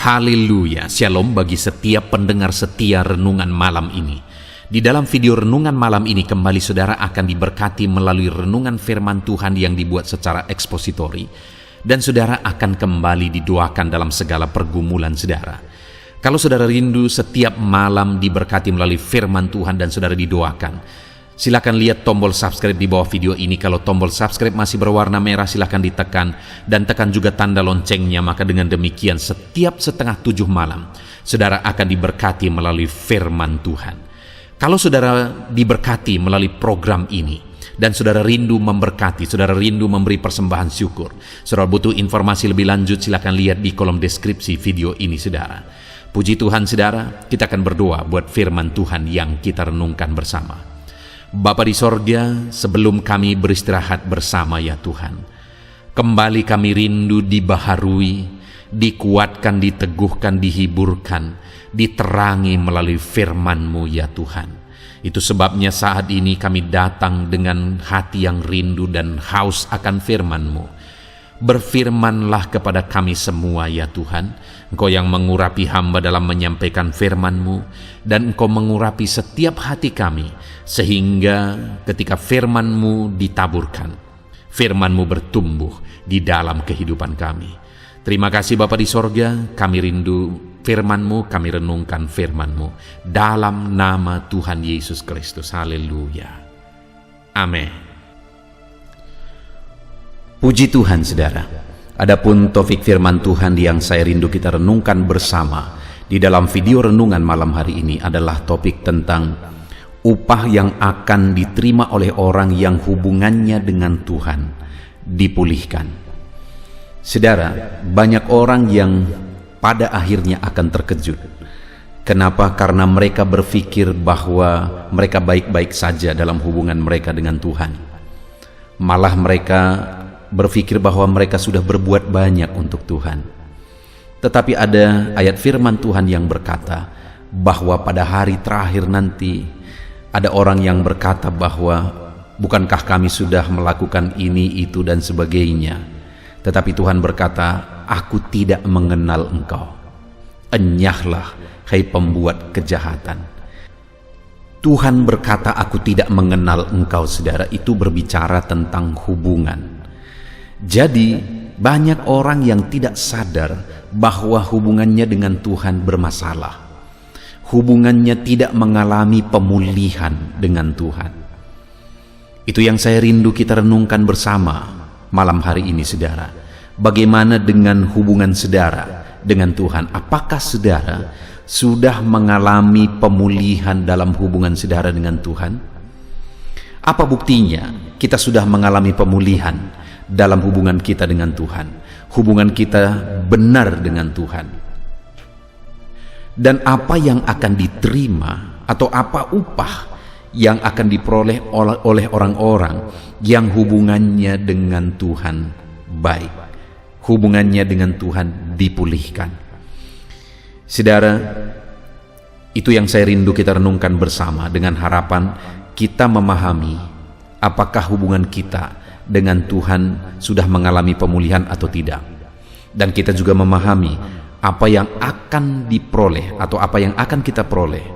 Haleluya, shalom bagi setiap pendengar setia renungan malam ini. Di dalam video renungan malam ini kembali saudara akan diberkati melalui renungan firman Tuhan yang dibuat secara ekspositori. Dan saudara akan kembali didoakan dalam segala pergumulan saudara. Kalau saudara rindu setiap malam diberkati melalui firman Tuhan dan saudara didoakan, silakan lihat tombol subscribe di bawah video ini. Kalau tombol subscribe masih berwarna merah, silakan ditekan dan tekan juga tanda loncengnya. Maka dengan demikian setiap setengah 7 malam saudara akan diberkati melalui firman Tuhan. Kalau saudara diberkati melalui program ini dan saudara rindu memberkati, saudara rindu memberi persembahan syukur, saudara butuh informasi lebih lanjut, silakan lihat di kolom deskripsi video ini saudara. Puji Tuhan saudara, kita akan berdoa buat firman Tuhan yang kita renungkan bersama. Bapa di sorga, sebelum kami beristirahat bersama ya Tuhan, kembali kami rindu dibaharui, dikuatkan, diteguhkan, dihiburkan, diterangi melalui firman-Mu ya Tuhan. Itu sebabnya saat ini kami datang dengan hati yang rindu dan haus akan firman-Mu. Berfirmanlah kepada kami semua ya Tuhan. Engkau yang mengurapi hamba dalam menyampaikan firman-Mu, dan Engkau mengurapi setiap hati kami, sehingga ketika firman-Mu ditaburkan, firman-Mu bertumbuh di dalam kehidupan kami. Terima kasih Bapa di sorga, kami rindu firman-Mu, kami renungkan firman-Mu dalam nama Tuhan Yesus Kristus. Haleluya. Amin. Puji Tuhan saudara. Adapun topik firman Tuhan yang saya rindu kita renungkan bersama di dalam video renungan malam hari ini adalah topik tentang upah yang akan diterima oleh orang yang hubungannya dengan Tuhan dipulihkan. Saudara, banyak orang yang pada akhirnya akan terkejut. Kenapa? Karena mereka berpikir bahwa mereka baik-baik saja dalam hubungan mereka dengan Tuhan. Malah mereka berpikir bahwa mereka sudah berbuat banyak untuk Tuhan. Tetapi ada ayat firman Tuhan yang berkata bahwa pada hari terakhir nanti ada orang yang berkata bahwa bukankah kami sudah melakukan ini, itu, dan sebagainya. Tetapi Tuhan berkata, aku tidak mengenal engkau. Enyahlah, hai pembuat kejahatan. Tuhan berkata, aku tidak mengenal engkau, saudara. Itu berbicara tentang hubungan. Jadi, banyak orang yang tidak sadar bahwa hubungannya dengan Tuhan bermasalah. Hubungannya tidak mengalami pemulihan dengan Tuhan. Itu yang saya rindu kita renungkan bersama malam hari ini saudara. Bagaimana dengan hubungan saudara dengan Tuhan? Apakah saudara sudah mengalami pemulihan dalam hubungan saudara dengan Tuhan? Apa buktinya kita sudah mengalami pemulihan dalam hubungan kita dengan Tuhan? Hubungan kita benar dengan Tuhan. Dan apa yang akan diterima atau apa upah yang akan diperoleh oleh orang-orang yang hubungannya dengan Tuhan baik, hubungannya dengan Tuhan dipulihkan. Saudara, itu yang saya rindu kita renungkan bersama dengan harapan kita memahami apakah hubungan kita dengan Tuhan sudah mengalami pemulihan atau tidak. Dan kita juga memahami apa yang akan diperoleh atau apa yang akan kita peroleh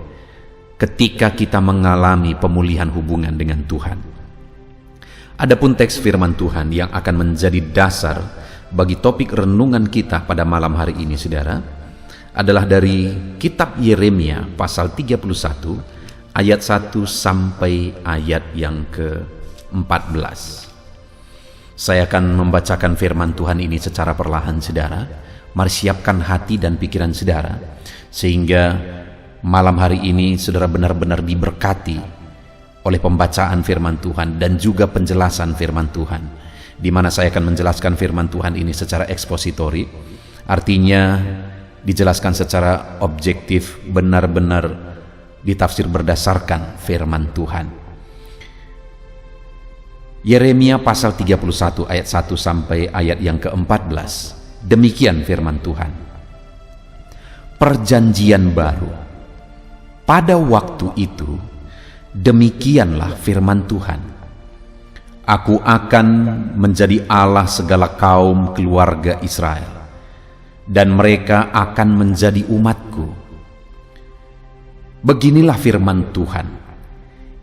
ketika kita mengalami pemulihan hubungan dengan Tuhan. Adapun teks firman Tuhan yang akan menjadi dasar bagi topik renungan kita pada malam hari ini saudara adalah dari kitab Yeremia pasal 31 ayat 1 sampai ayat yang ke-14. Saya akan membacakan firman Tuhan ini secara perlahan saudara. Mari siapkan hati dan pikiran saudara sehingga malam hari ini saudara benar-benar diberkati oleh pembacaan firman Tuhan dan juga penjelasan firman Tuhan, di mana saya akan menjelaskan firman Tuhan ini secara ekspositori, artinya dijelaskan secara objektif, benar-benar ditafsir berdasarkan firman Tuhan. Yeremia pasal 31 ayat 1 sampai ayat yang ke-14. Demikian firman Tuhan. Perjanjian baru. Pada waktu itu, demikianlah firman Tuhan. Aku akan menjadi Allah segala kaum keluarga Israel. dan mereka akan menjadi umatku. Beginilah firman Tuhan.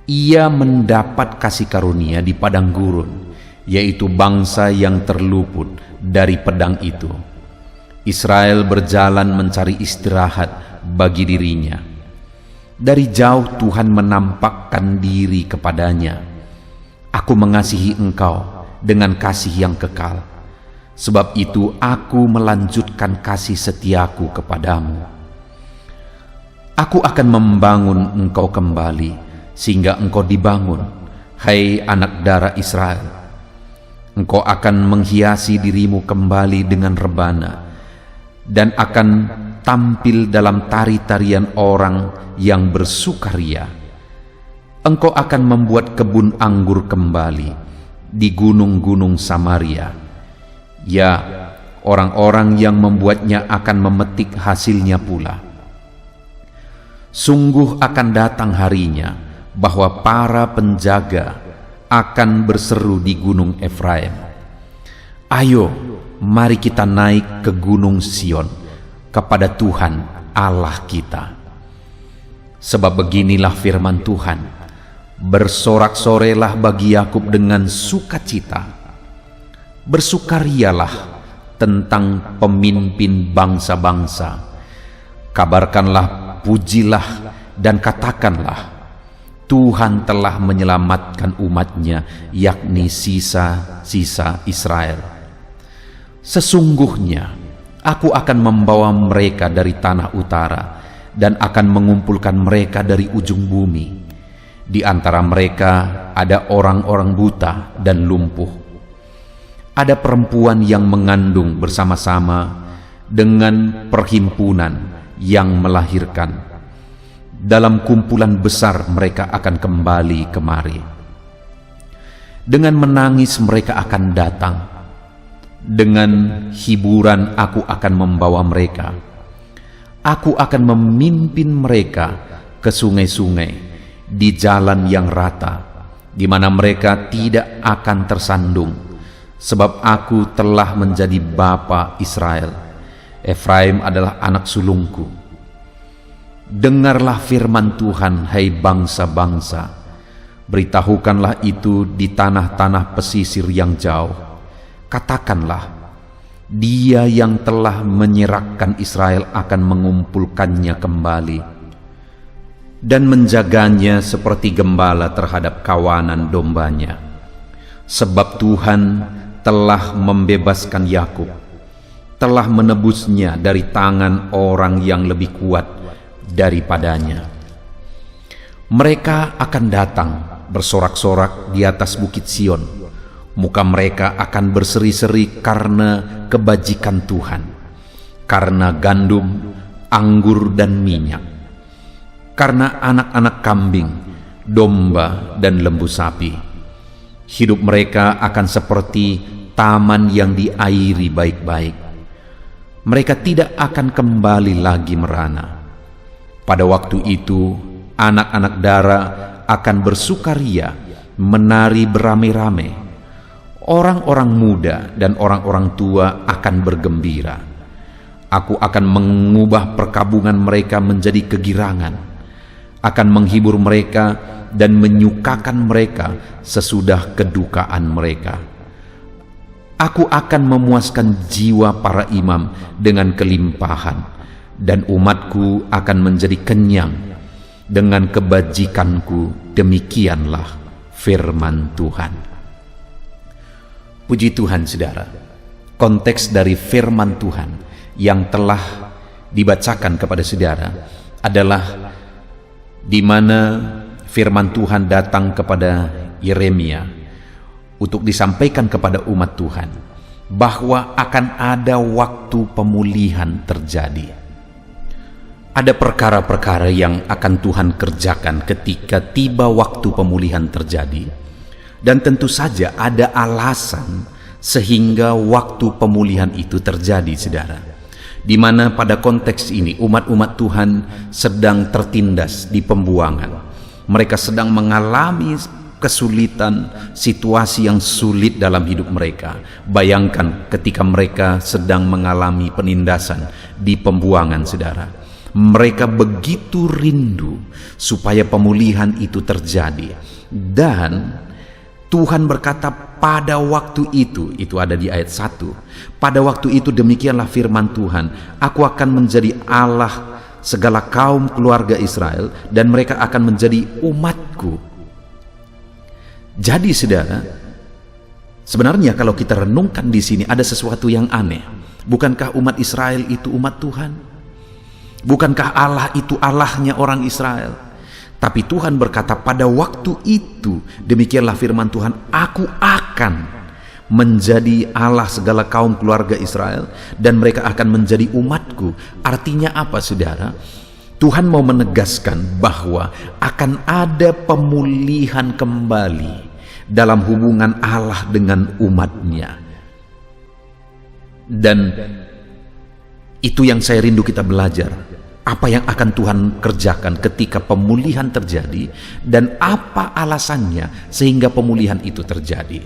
Ia mendapat kasih karunia di padang gurun, yaitu bangsa yang terluput dari pedang itu. Israel berjalan mencari istirahat bagi dirinya. Dari jauh Tuhan menampakkan diri kepadanya. Aku mengasihi engkau dengan kasih yang kekal. Sebab itu aku melanjutkan kasih setiaku kepadamu. Aku akan membangun engkau kembali, sehingga engkau dibangun, hai anak darah Israel. Engkau akan menghiasi dirimu kembali dengan rebana, dan akan tampil dalam tari-tarian orang yang bersukaria. Engkau akan membuat kebun anggur kembali di gunung-gunung Samaria. Ya, orang-orang yang membuatnya akan memetik hasilnya pula. Sungguh akan datang harinya bahwa para penjaga akan berseru di gunung Efraim, ayo, mari kita naik ke gunung Sion, kepada Tuhan Allah kita. Sebab beginilah firman Tuhan, bersorak-sorelah bagi Yakub dengan sukacita, bersukarialah tentang pemimpin bangsa-bangsa, kabarkanlah, pujilah, dan katakanlah, Tuhan telah menyelamatkan umatnya, yakni sisa-sisa Israel. Sesungguhnya aku akan membawa mereka dari tanah utara, dan akan mengumpulkan mereka dari ujung bumi. Di antara mereka ada orang-orang buta dan lumpuh. Ada perempuan yang mengandung bersama-sama dengan perhimpunan yang melahirkan. Dalam kumpulan besar mereka akan kembali kemari. Dengan menangis mereka akan datang. Dengan hiburan aku akan membawa mereka. Aku akan memimpin mereka ke sungai-sungai, di jalan yang rata, di mana mereka tidak akan tersandung. Sebab aku telah menjadi bapa Israel. Efraim adalah anak sulungku. Dengarlah firman Tuhan, hai bangsa-bangsa. Beritahukanlah itu di tanah-tanah pesisir yang jauh. Katakanlah, Dia yang telah menyerahkan Israel akan mengumpulkannya kembali dan menjaganya seperti gembala terhadap kawanan dombanya. Sebab Tuhan telah membebaskan Yakub, telah menebusnya dari tangan orang yang lebih kuat daripadanya. Mereka akan datang bersorak-sorak di atas bukit Sion. Muka mereka akan berseri-seri karena kebajikan Tuhan, karena gandum, anggur, dan minyak, karena anak-anak kambing, domba, dan lembu sapi. Hidup mereka akan seperti taman yang diairi baik-baik. Mereka tidak akan kembali lagi merana. Pada waktu itu, anak-anak dara akan bersukaria, menari beramai-ramai. Orang-orang muda dan orang-orang tua akan bergembira. Aku akan mengubah perkabungan mereka menjadi kegirangan, akan menghibur mereka dan menyukakan mereka sesudah kedukaan mereka. Aku akan memuaskan jiwa para imam dengan kelimpahan, dan umatku akan menjadi kenyang dengan kebajikanku. Demikianlah firman Tuhan. Puji Tuhan, saudara. Konteks dari firman Tuhan yang telah dibacakan kepada saudara adalah di mana firman Tuhan datang kepada Yeremia untuk disampaikan kepada umat Tuhan bahwa akan ada waktu pemulihan terjadi. Ada perkara-perkara yang akan Tuhan kerjakan ketika tiba waktu pemulihan terjadi. Dan tentu saja ada alasan sehingga waktu pemulihan itu terjadi, saudara. Di mana pada konteks ini umat-umat Tuhan sedang tertindas di pembuangan. Mereka sedang mengalami kesulitan, situasi yang sulit dalam hidup mereka. Bayangkan ketika mereka sedang mengalami penindasan di pembuangan, saudara. Mereka begitu rindu supaya pemulihan itu terjadi. Dan Tuhan berkata pada waktu itu ada di ayat 1. Pada waktu itu demikianlah firman Tuhan, aku akan menjadi Allah segala kaum keluarga Israel dan mereka akan menjadi umatku. Jadi saudara, sebenarnya kalau kita renungkan di sini ada sesuatu yang aneh. Bukankah umat Israel itu umat Tuhan? Bukankah Allah itu Allahnya orang Israel? Tapi Tuhan berkata pada waktu itu, demikianlah firman Tuhan, aku akan menjadi Allah segala kaum keluarga Israel dan mereka akan menjadi umatku. Artinya apa, saudara? Tuhan mau menegaskan bahwa akan ada pemulihan kembali dalam hubungan Allah dengan umatnya. Dan itu yang saya rindu kita belajar. Apa yang akan Tuhan kerjakan ketika pemulihan terjadi dan apa alasannya sehingga pemulihan itu terjadi.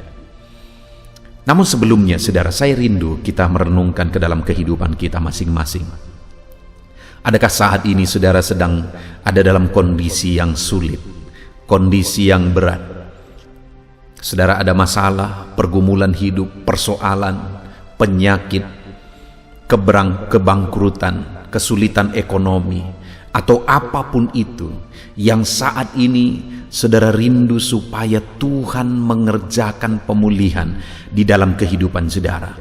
Namun sebelumnya, saudara, saya rindu kita merenungkan ke dalam kehidupan kita masing-masing. Adakah saat ini saudara sedang ada dalam kondisi yang sulit, kondisi yang berat? Saudara ada masalah, pergumulan hidup, persoalan, penyakit, kebangkrutan, kesulitan ekonomi, atau apapun itu yang saat ini saudara rindu supaya Tuhan mengerjakan pemulihan di dalam kehidupan saudara.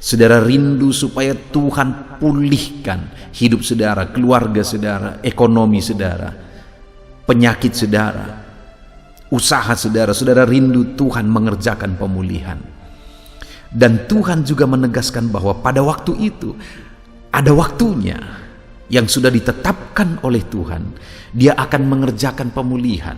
Saudara rindu supaya Tuhan pulihkan hidup saudara, keluarga saudara, ekonomi saudara, penyakit saudara, usaha saudara. Saudara rindu Tuhan mengerjakan pemulihan. Dan Tuhan juga menegaskan bahwa pada waktu itu ada waktunya yang sudah ditetapkan oleh Tuhan. Dia akan mengerjakan pemulihan.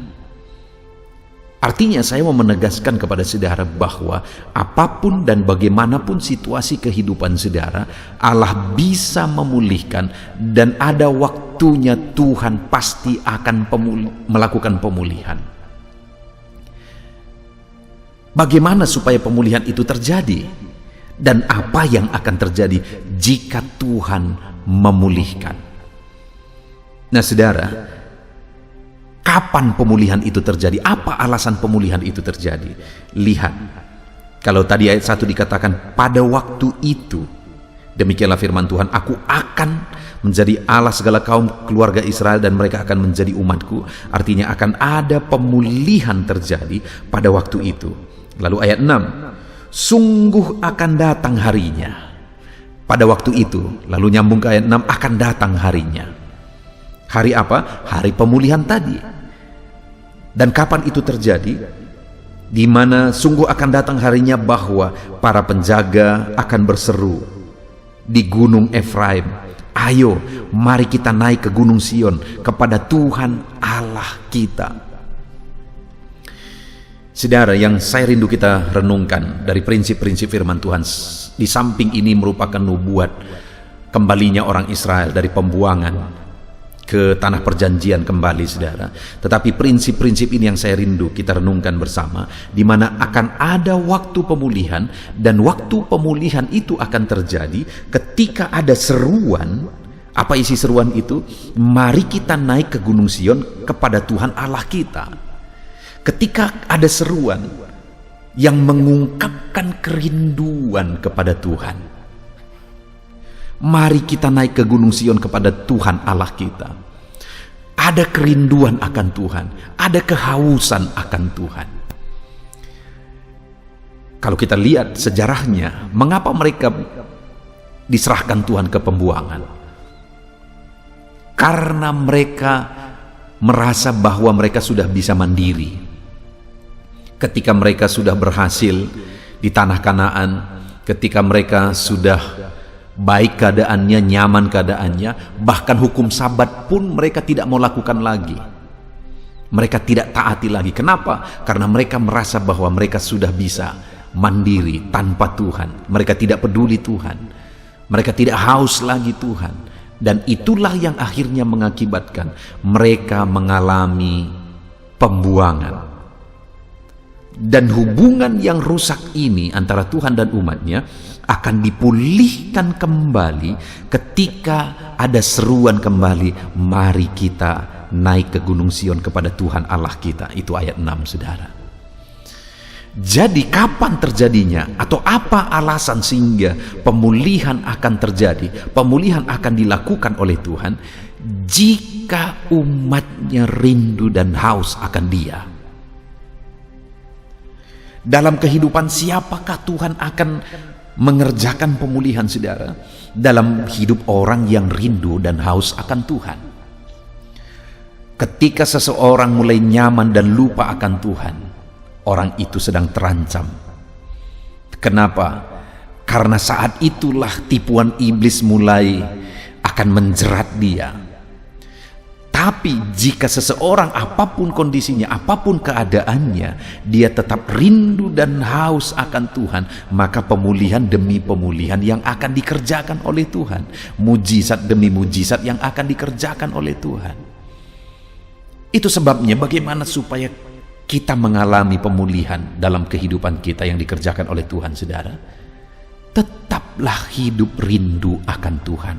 Artinya saya mau menegaskan kepada saudara bahwa apapun dan bagaimanapun situasi kehidupan saudara, Allah bisa memulihkan dan ada waktunya Tuhan pasti akan melakukan pemulihan. Bagaimana supaya pemulihan itu terjadi? Dan apa yang akan terjadi jika Tuhan memulihkan? Nah saudara, kapan pemulihan itu terjadi? Apa alasan pemulihan itu terjadi? Lihat, kalau tadi ayat 1 dikatakan pada waktu itu, demikianlah firman Tuhan, aku akan menjadi Allah segala kaum keluarga Israel dan mereka akan menjadi umatku. Artinya akan ada pemulihan terjadi pada waktu itu. Lalu ayat 6, sungguh akan datang harinya. Pada waktu itu, lalu nyambung ke ayat 6, akan datang harinya. Hari apa? Hari pemulihan tadi. Dan kapan itu terjadi? Di mana sungguh akan datang harinya bahwa para penjaga akan berseru di gunung Efraim, ayo mari kita naik ke gunung Sion kepada Tuhan Allah kita. Saudara, yang saya rindu kita renungkan dari prinsip-prinsip firman Tuhan, di samping ini merupakan nubuat kembalinya orang Israel dari pembuangan ke tanah perjanjian kembali, saudara. Tetapi prinsip-prinsip ini yang saya rindu kita renungkan bersama, di mana akan ada waktu pemulihan, dan waktu pemulihan itu akan terjadi ketika ada seruan. Apa isi seruan itu? Mari kita naik ke gunung Sion kepada Tuhan Allah kita. Ketika ada seruan yang mengungkapkan kerinduan kepada Tuhan, mari kita naik ke gunung Sion kepada Tuhan Allah kita. Ada kerinduan akan Tuhan, ada kehausan akan Tuhan. Kalau kita lihat sejarahnya, mengapa mereka diserahkan Tuhan ke pembuangan? Karena mereka merasa bahwa mereka sudah bisa mandiri. Ketika mereka sudah berhasil di tanah Kanaan, ketika mereka sudah baik keadaannya, nyaman keadaannya, bahkan hukum Sabat pun mereka tidak mau lakukan lagi. Mereka tidak taati lagi. Kenapa? Karena mereka merasa bahwa mereka sudah bisa mandiri tanpa Tuhan. Mereka tidak peduli Tuhan. Mereka tidak haus lagi Tuhan. Dan itulah yang akhirnya mengakibatkan mereka mengalami pembuangan. Dan hubungan yang rusak ini antara Tuhan dan umatnya akan dipulihkan kembali ketika ada seruan kembali, mari kita naik ke Gunung Sion kepada Tuhan Allah kita. Itu ayat 6, saudara. Jadi kapan terjadinya atau apa alasan sehingga pemulihan akan terjadi? Pemulihan akan dilakukan oleh Tuhan jika umatnya rindu dan haus akan Dia. Dalam kehidupan siapakah Tuhan akan mengerjakan pemulihan, saudara? Dalam hidup orang yang rindu dan haus akan Tuhan. Ketika seseorang mulai nyaman dan lupa akan Tuhan, orang itu sedang terancam. Kenapa? Karena saat itulah tipuan iblis mulai akan menjerat dia. Tapi jika seseorang apapun kondisinya, apapun keadaannya, dia tetap rindu dan haus akan Tuhan, maka pemulihan demi pemulihan yang akan dikerjakan oleh Tuhan, mujizat demi mujizat yang akan dikerjakan oleh Tuhan. Itu sebabnya bagaimana supaya kita mengalami pemulihan dalam kehidupan kita yang dikerjakan oleh Tuhan, saudara. Tetaplah hidup rindu akan Tuhan.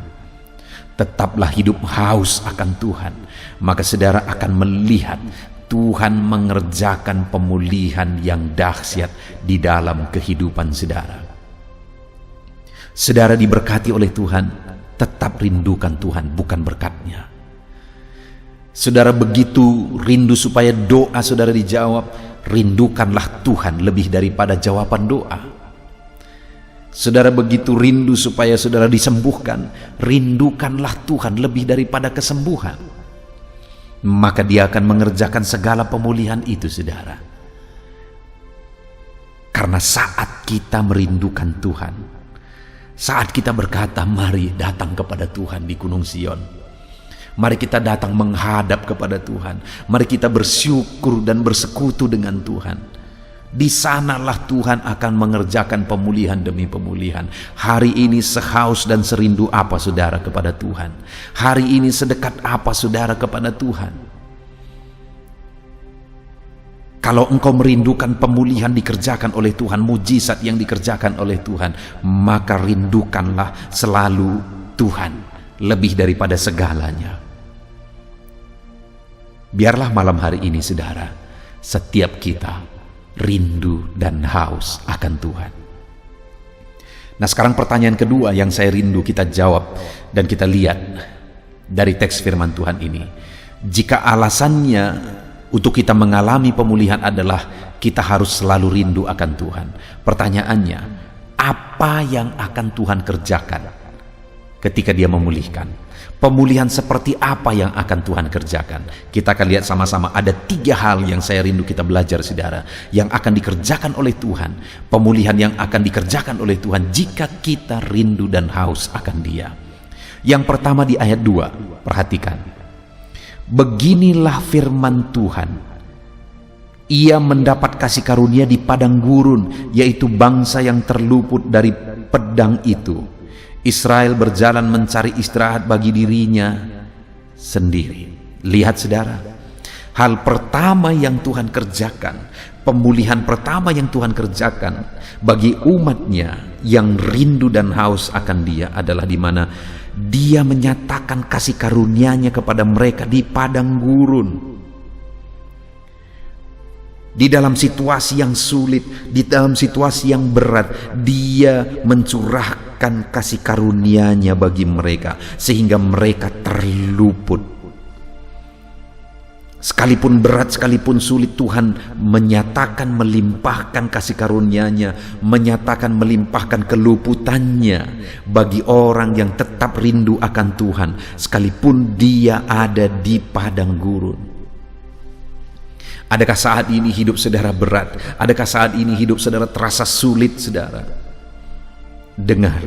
Tetaplah hidup haus akan Tuhan. Maka saudara akan melihat Tuhan mengerjakan pemulihan yang dahsyat di dalam kehidupan saudara. Saudara diberkati oleh Tuhan, tetap rindukan Tuhan, bukan berkat-Nya. Saudara begitu rindu supaya doa saudara dijawab, rindukanlah Tuhan lebih daripada jawaban doa. Saudara begitu rindu supaya saudara disembuhkan, rindukanlah Tuhan lebih daripada kesembuhan. Maka Dia akan mengerjakan segala pemulihan itu, saudara. Karena saat kita merindukan Tuhan, saat kita berkata, mari datang kepada Tuhan di Gunung Sion, mari kita datang menghadap kepada Tuhan, mari kita bersyukur dan bersekutu dengan Tuhan. Di sanalah Tuhan akan mengerjakan pemulihan demi pemulihan. Hari ini sehaus dan serindu apa saudara kepada Tuhan? Hari ini sedekat apa saudara kepada Tuhan? Kalau engkau merindukan pemulihan dikerjakan oleh Tuhan, mujizat yang dikerjakan oleh Tuhan, maka rindukanlah selalu Tuhan lebih daripada segalanya. Biarlah malam hari ini, saudara, setiap kita rindu dan haus akan Tuhan. Nah, sekarang pertanyaan kedua yang saya rindu kita jawab dan kita lihat dari teks firman Tuhan ini. Jika alasannya untuk kita mengalami pemulihan adalah kita harus selalu rindu akan Tuhan, pertanyaannya, apa yang akan Tuhan kerjakan ketika Dia memulihkan? Pemulihan seperti apa yang akan Tuhan kerjakan? Kita akan lihat sama-sama. Ada 3 hal yang saya rindu kita belajar, saudara, yang akan dikerjakan oleh Tuhan. Pemulihan yang akan dikerjakan oleh Tuhan jika kita rindu dan haus akan Dia. Yang pertama di ayat 2, perhatikan. Beginilah firman Tuhan, Ia mendapat kasih karunia di padang gurun, yaitu bangsa yang terluput dari pedang itu. Israel berjalan mencari istirahat bagi dirinya sendiri. Lihat, saudara, hal pertama yang Tuhan kerjakan, pemulihan pertama yang Tuhan kerjakan bagi umatnya yang rindu dan haus akan Dia adalah di mana Dia menyatakan kasih karunia-Nya kepada mereka di padang gurun. Di dalam situasi yang sulit, di dalam situasi yang berat, Dia mencurahkan kasih karunia-Nya bagi mereka sehingga mereka terluput. Sekalipun berat, sekalipun sulit, Tuhan menyatakan melimpahkan kasih karunia-Nya, menyatakan melimpahkan keluputannya bagi orang yang tetap rindu akan Tuhan sekalipun dia ada di padang gurun. Adakah saat ini hidup saudara berat? Adakah saat ini hidup saudara terasa sulit, saudara? Dengar,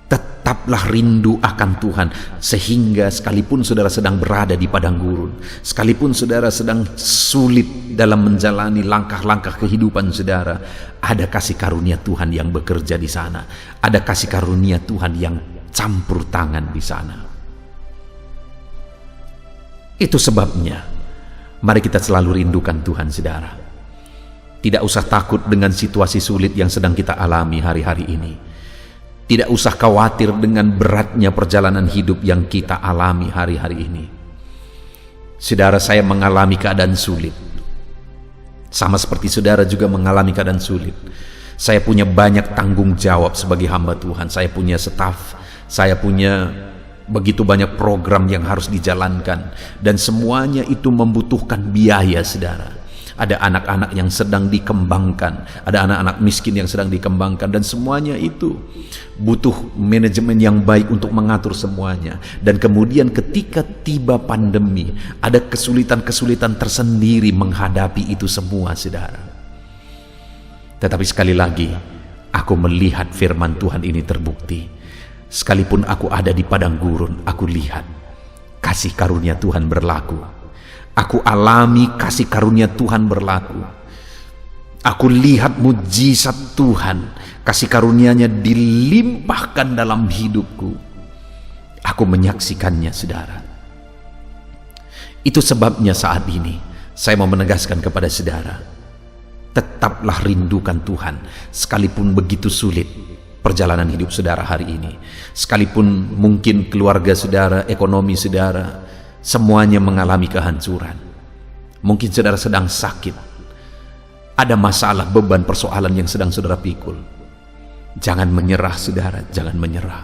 tetaplah rindu akan Tuhan sehingga sekalipun saudara sedang berada di padang gurun, sekalipun saudara sedang sulit dalam menjalani langkah-langkah kehidupan saudara, ada kasih karunia Tuhan yang bekerja di sana. Ada kasih karunia Tuhan yang campur tangan di sana. Itu sebabnya mari kita selalu rindukan Tuhan, saudara. Tidak usah takut dengan situasi sulit yang sedang kita alami hari-hari ini. Tidak usah khawatir dengan beratnya perjalanan hidup yang kita alami hari-hari ini. Saudara, saya mengalami keadaan sulit. Sama seperti saudara juga mengalami keadaan sulit. Saya punya banyak tanggung jawab sebagai hamba Tuhan. Saya punya staf, saya punya begitu banyak program yang harus dijalankan, dan semuanya itu membutuhkan biaya, saudara. Ada anak-anak yang sedang dikembangkan, ada anak-anak miskin yang sedang dikembangkan, dan semuanya itu butuh manajemen yang baik untuk mengatur semuanya. Dan kemudian ketika tiba pandemi, ada kesulitan-kesulitan tersendiri menghadapi itu semua, saudara. Tetapi sekali lagi, aku melihat firman Tuhan ini terbukti. Sekalipun aku ada di padang gurun, aku lihat kasih karunia Tuhan berlaku. Aku alami kasih karunia Tuhan berlaku. Aku lihat mujizat Tuhan, kasih karunia-Nya dilimpahkan dalam hidupku. Aku menyaksikannya, saudara. Itu sebabnya saat ini saya mau menegaskan kepada saudara, tetaplah rindukan Tuhan, sekalipun begitu sulit perjalanan hidup saudara hari ini. Sekalipun mungkin keluarga saudara, ekonomi saudara, semuanya mengalami kehancuran. Mungkin saudara sedang sakit, ada masalah, beban, persoalan yang sedang saudara pikul. Jangan menyerah, saudara, jangan menyerah.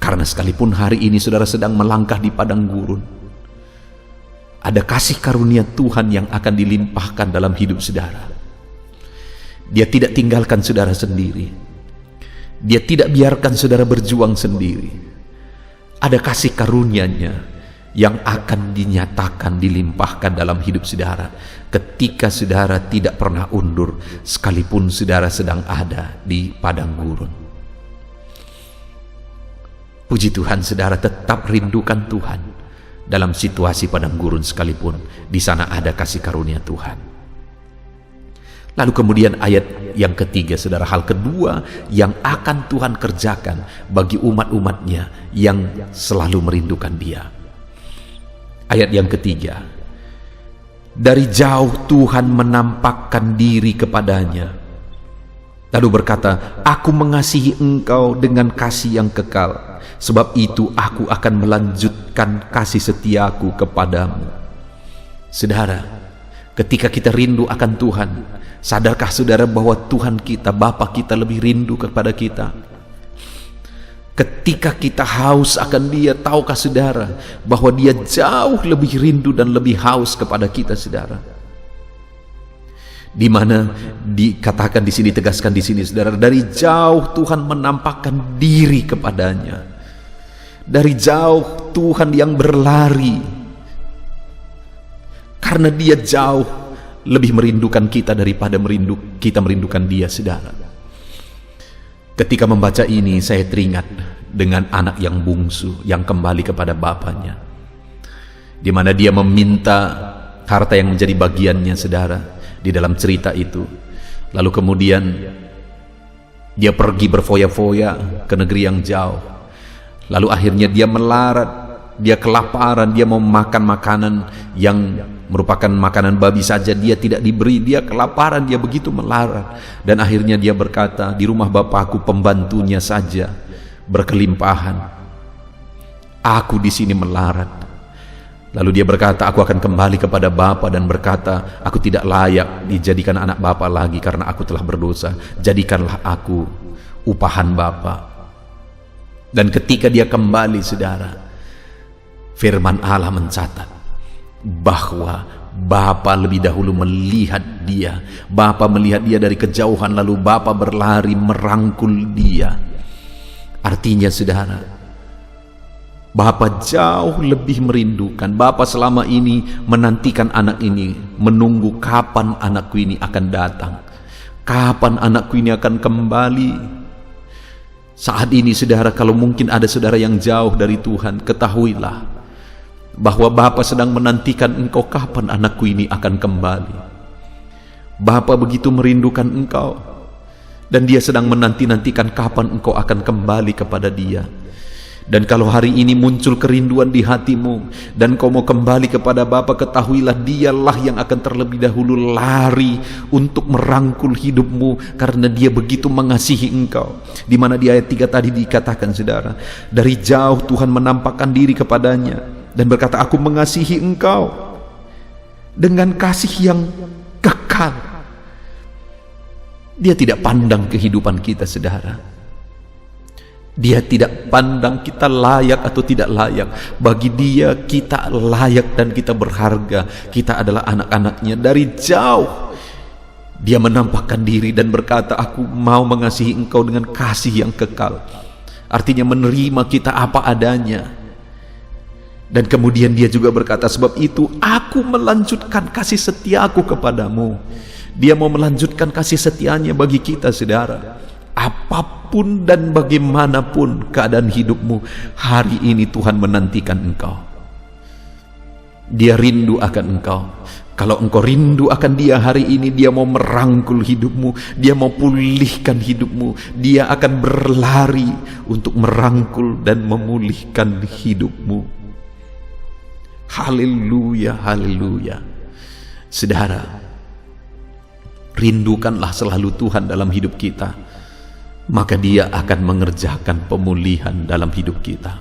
Karena sekalipun hari ini saudara sedang melangkah di padang gurun, ada kasih karunia Tuhan yang akan dilimpahkan dalam hidup saudara. Dia tidak tinggalkan saudara sendiri. Dia tidak biarkan saudara berjuang sendiri. Ada kasih karunia-Nya yang akan dinyatakan, dilimpahkan dalam hidup saudara ketika saudara tidak pernah undur, sekalipun saudara sedang ada di padang gurun. Puji Tuhan, saudara tetap rindukan Tuhan dalam situasi padang gurun sekalipun. Di sana ada kasih karunia Tuhan. Lalu kemudian ayat yang ketiga, saudara, hal kedua yang akan Tuhan kerjakan bagi umat-umatnya yang selalu merindukan Dia. Ayat yang ketiga, dari jauh Tuhan menampakkan diri kepadanya, lalu berkata, aku mengasihi engkau dengan kasih yang kekal, sebab itu aku akan melanjutkan kasih setiaku kepadamu. Saudara, ketika kita rindu akan Tuhan, sadarkah saudara bahwa Tuhan kita, Bapa kita lebih rindu kepada kita? Ketika kita haus akan Dia, tahukah saudara bahwa Dia jauh lebih rindu dan lebih haus kepada kita, saudara? Di mana dikatakan di sini, tegaskan di sini, saudara, dari jauh Tuhan menampakkan diri kepadanya. Dari jauh Tuhan yang berlari, karena Dia jauh lebih merindukan kita daripada kita merindukan Dia, saudara. Ketika membaca ini, saya teringat dengan anak yang bungsu yang kembali kepada bapaknya, di mana dia meminta harta yang menjadi bagiannya, saudara, di dalam cerita itu. Lalu kemudian dia pergi berfoya-foya ke negeri yang jauh. Lalu akhirnya dia melarat, dia kelaparan, dia mau makan makanan yang merupakan makanan babi saja dia tidak diberi, dia kelaparan, dia begitu melarat. Dan akhirnya dia berkata, di rumah bapakku pembantunya saja berkelimpahan, aku di sini melarat. Lalu dia berkata, aku akan kembali kepada bapa dan berkata, aku tidak layak dijadikan anak bapa lagi karena aku telah berdosa, jadikanlah aku upahan bapa. Dan ketika dia kembali, saudara, firman Allah mencatat bahwa Bapa lebih dahulu melihat dia. Bapa melihat dia dari kejauhan, lalu Bapa berlari merangkul dia. Artinya, saudara, Bapa jauh lebih merindukan. Bapa selama ini menantikan anak ini, menunggu kapan anakku ini akan datang, kapan anakku ini akan kembali. Saat ini, saudara, kalau mungkin ada saudara yang jauh dari Tuhan, ketahuilah bahwa Bapa sedang menantikan engkau, kapan anakku ini akan kembali. Bapa begitu merindukan engkau, dan Dia sedang menanti-nantikan kapan engkau akan kembali kepada Dia. Dan kalau hari ini muncul kerinduan di hatimu dan kau mau kembali kepada Bapa, ketahuilah Dialah yang akan terlebih dahulu lari untuk merangkul hidupmu, karena Dia begitu mengasihi engkau. Di mana di ayat 3 tadi dikatakan, saudara, dari jauh Tuhan menampakkan diri kepadanya dan berkata, aku mengasihi engkau dengan kasih yang kekal. Dia tidak pandang kehidupan kita, saudara. Dia tidak pandang kita layak atau tidak layak. Bagi Dia kita layak dan kita berharga. Kita adalah anak-anaknya. Dari jauh Dia menampakkan diri dan berkata, aku mau mengasihi engkau dengan kasih yang kekal. Artinya menerima kita apa adanya. Dan kemudian Dia juga berkata, sebab itu aku melanjutkan kasih setiaku kepadamu. Dia mau melanjutkan kasih setianya bagi kita, saudara. Apapun dan bagaimanapun keadaan hidupmu, hari ini Tuhan menantikan engkau. Dia rindu akan engkau. Kalau engkau rindu akan Dia hari ini, Dia mau merangkul hidupmu, Dia mau pulihkan hidupmu, Dia akan berlari untuk merangkul dan memulihkan hidupmu. Haleluya, haleluya. Saudara, rindukanlah selalu Tuhan dalam hidup kita, maka Dia akan mengerjakan pemulihan dalam hidup kita.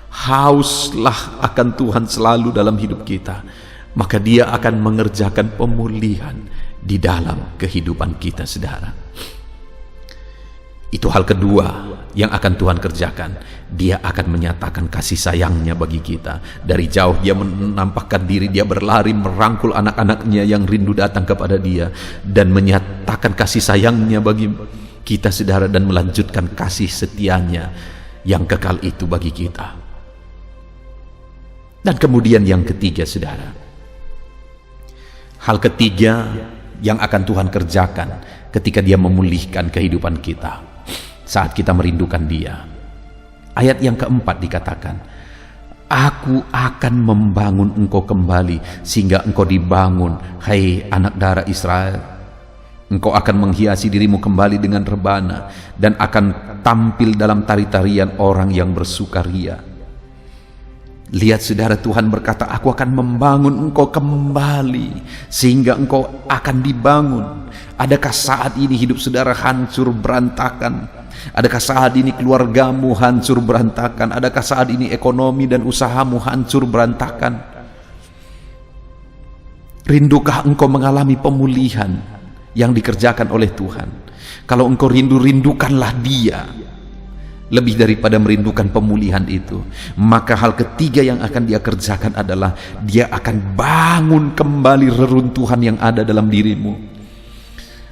Hauslah akan Tuhan selalu dalam hidup kita, maka Dia akan mengerjakan pemulihan di dalam kehidupan kita, saudara. Itu hal kedua yang akan Tuhan kerjakan. Dia akan menyatakan kasih sayangnya bagi kita. Dari jauh Dia menampakkan diri, Dia berlari merangkul anak-anaknya yang rindu datang kepada Dia, dan menyatakan kasih sayangnya bagi kita, saudara, dan melanjutkan kasih setianya yang kekal itu bagi kita. Dan kemudian yang ketiga, saudara, hal ketiga yang akan Tuhan kerjakan ketika Dia memulihkan kehidupan kita saat kita merindukan Dia. Ayat yang keempat dikatakan, aku akan membangun engkau kembali sehingga engkau dibangun, hai anak darah Israel. Engkau akan menghiasi dirimu kembali dengan rebana dan akan tampil dalam tari-tarian orang yang bersukaria. Lihat, saudara, Tuhan berkata, aku akan membangun engkau kembali sehingga engkau akan dibangun. Adakah saat ini hidup saudara hancur berantakan? Adakah saat ini keluargamu hancur berantakan? Adakah saat ini ekonomi dan usahamu hancur berantakan? Rindukah engkau mengalami pemulihan yang dikerjakan oleh Tuhan? Kalau engkau rindukanlah Dia lebih daripada merindukan pemulihan itu. Maka hal ketiga yang akan Dia kerjakan adalah Dia akan bangun kembali reruntuhan yang ada dalam dirimu.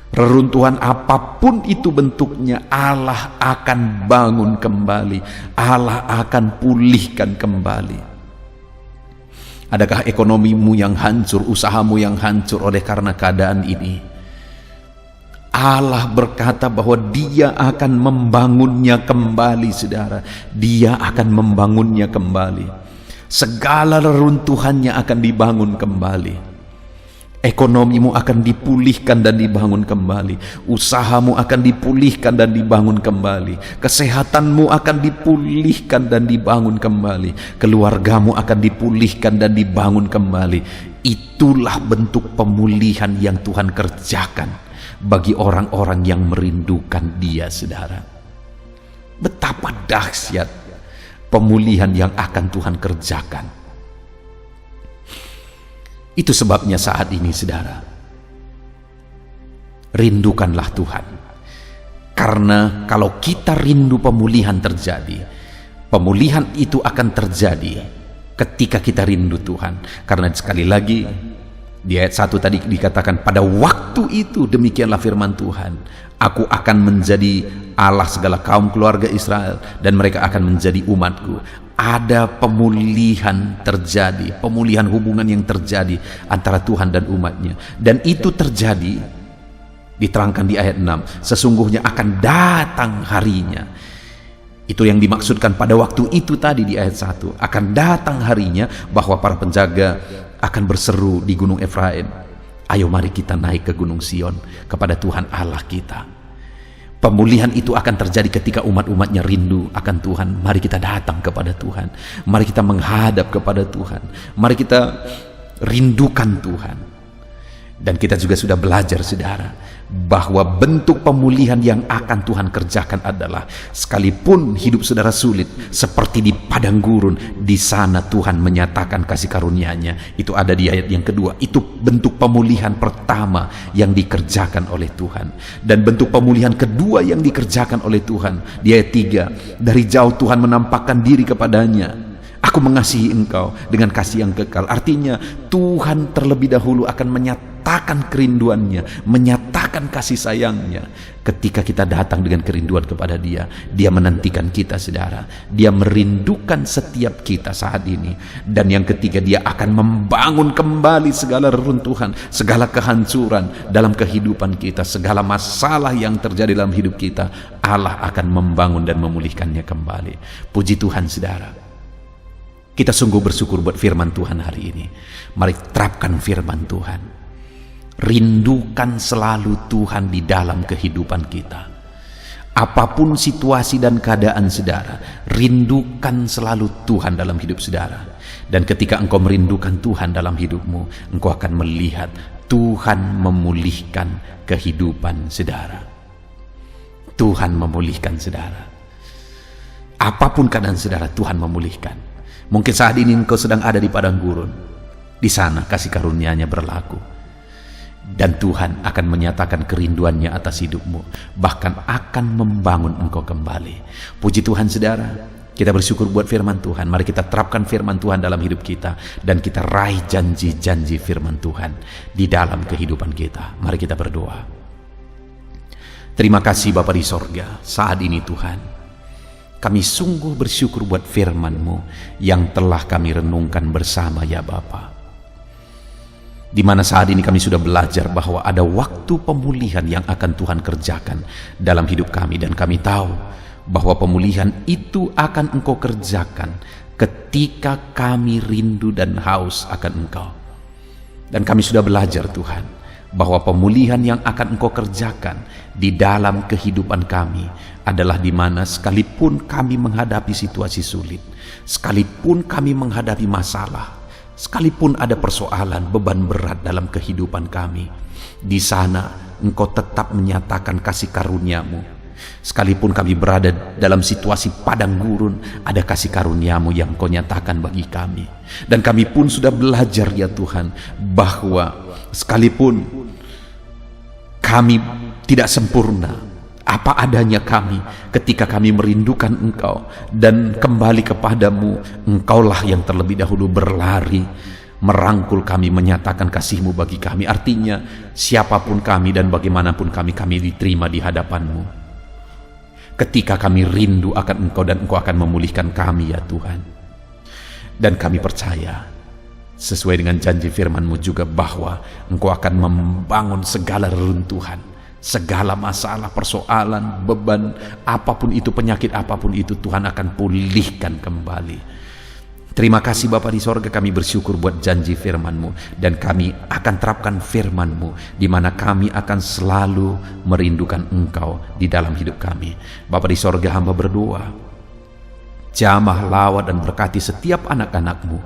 Reruntuhan apapun itu bentuknya, Allah akan bangun kembali, Allah akan pulihkan kembali. Adakah ekonomimu yang hancur, usahamu yang hancur oleh karena keadaan ini? Allah berkata bahwa Dia akan membangunnya kembali, saudara. Dia akan membangunnya kembali. Segala reruntuhannya akan dibangun kembali. Ekonomimu akan dipulihkan dan dibangun kembali. Usahamu akan dipulihkan dan dibangun kembali. Kesehatanmu akan dipulihkan dan dibangun kembali. Keluargamu akan dipulihkan dan dibangun kembali. Itulah bentuk pemulihan yang Tuhan kerjakan bagi orang-orang yang merindukan Dia, saudara. Betapa dahsyat pemulihan yang akan Tuhan kerjakan. Itu sebabnya saat ini, saudara, rindukanlah Tuhan. Karena kalau kita rindu pemulihan terjadi, pemulihan itu akan terjadi ketika kita rindu Tuhan. Karena sekali lagi di ayat 1 tadi dikatakan, pada waktu itu demikianlah firman Tuhan, aku akan menjadi Allah segala kaum keluarga Israel dan mereka akan menjadi umatku. Ada pemulihan terjadi, pemulihan hubungan yang terjadi antara Tuhan dan umatnya. Dan itu terjadi, diterangkan di ayat 6, sesungguhnya akan datang harinya. Itu yang dimaksudkan pada waktu itu tadi di ayat 1, akan datang harinya bahwa para penjaga akan berseru di gunung Efraim, ayo mari kita naik ke gunung Sion kepada Tuhan Allah kita. Pemulihan itu akan terjadi ketika umat-umatnya rindu akan Tuhan. Mari kita datang kepada Tuhan. Mari kita menghadap kepada Tuhan. Mari kita rindukan Tuhan. Dan kita juga sudah belajar, saudara, bahwa bentuk pemulihan yang akan Tuhan kerjakan adalah sekalipun hidup saudara sulit seperti di padang gurun, di sana Tuhan menyatakan kasih karunia-Nya. Itu ada di ayat yang kedua. Itu bentuk pemulihan pertama yang dikerjakan oleh Tuhan. Dan bentuk pemulihan kedua yang dikerjakan oleh Tuhan di ayat 3, dari jauh Tuhan menampakkan diri kepadanya. Aku mengasihi engkau dengan kasih yang kekal. Artinya Tuhan terlebih dahulu akan menyatakan kerinduannya, menyatakan kasih sayangnya. Ketika kita datang dengan kerinduan kepada Dia, Dia menantikan kita, saudara. Dia merindukan setiap kita saat ini. Dan yang ketiga, Dia akan membangun kembali segala reruntuhan, segala kehancuran dalam kehidupan kita, segala masalah yang terjadi dalam hidup kita. Allah akan membangun dan memulihkannya kembali. Puji Tuhan, saudara. Kita sungguh bersyukur buat firman Tuhan hari ini. Mari terapkan firman Tuhan. Rindukan selalu Tuhan di dalam kehidupan kita. Apapun situasi dan keadaan saudara, rindukan selalu Tuhan dalam hidup saudara. Dan ketika engkau merindukan Tuhan dalam hidupmu, engkau akan melihat Tuhan memulihkan kehidupan saudara. Tuhan memulihkan saudara. Apapun keadaan saudara, Tuhan memulihkan. Mungkin saat ini engkau sedang ada di padang gurun. Di sana kasih karunia-Nya berlaku. Dan Tuhan akan menyatakan kerinduannya atas hidupmu. Bahkan akan membangun engkau kembali. Puji Tuhan, saudara. Kita bersyukur buat firman Tuhan. Mari kita terapkan firman Tuhan dalam hidup kita. Dan kita raih janji-janji firman Tuhan di dalam kehidupan kita. Mari kita berdoa. Terima kasih Bapa di sorga. Saat ini Tuhan, kami sungguh bersyukur buat firman-Mu yang telah kami renungkan bersama, ya Bapa. Di mana saat ini kami sudah belajar bahwa ada waktu pemulihan yang akan Tuhan kerjakan dalam hidup kami. Dan kami tahu bahwa pemulihan itu akan Engkau kerjakan ketika kami rindu dan haus akan Engkau. Dan kami sudah belajar, Tuhan, bahwa pemulihan yang akan Engkau kerjakan di dalam kehidupan kami adalah di mana sekalipun kami menghadapi situasi sulit, sekalipun kami menghadapi masalah, sekalipun ada persoalan, beban berat dalam kehidupan kami, di sana Engkau tetap menyatakan kasih karunia-Mu. Sekalipun kami berada dalam situasi padang gurun, ada kasih karunia-Mu yang Engkau nyatakan bagi kami. Dan kami pun sudah belajar, ya Tuhan, bahwa sekalipun kami tidak sempurna, apa adanya kami, ketika kami merindukan Engkau dan kembali kepadamu, Engkaulah yang terlebih dahulu berlari, merangkul kami, menyatakan kasih-Mu bagi kami. Artinya siapapun kami dan bagaimanapun kami diterima di hadapan-Mu. Ketika kami rindu akan Engkau dan Engkau akan memulihkan kami, ya Tuhan. Dan kami percaya, sesuai dengan janji firman-Mu juga, bahwa Engkau akan membangun segala reruntuhan, segala masalah, persoalan, beban, apapun itu, penyakit apapun itu, Tuhan akan pulihkan kembali. Terima kasih Bapa di sorga, kami bersyukur buat janji firman-Mu. Dan kami akan terapkan firman-Mu, di mana kami akan selalu merindukan Engkau di dalam hidup kami. Bapa di sorga, hamba berdoa, jamah, lawat, dan berkati setiap anak-anak-Mu.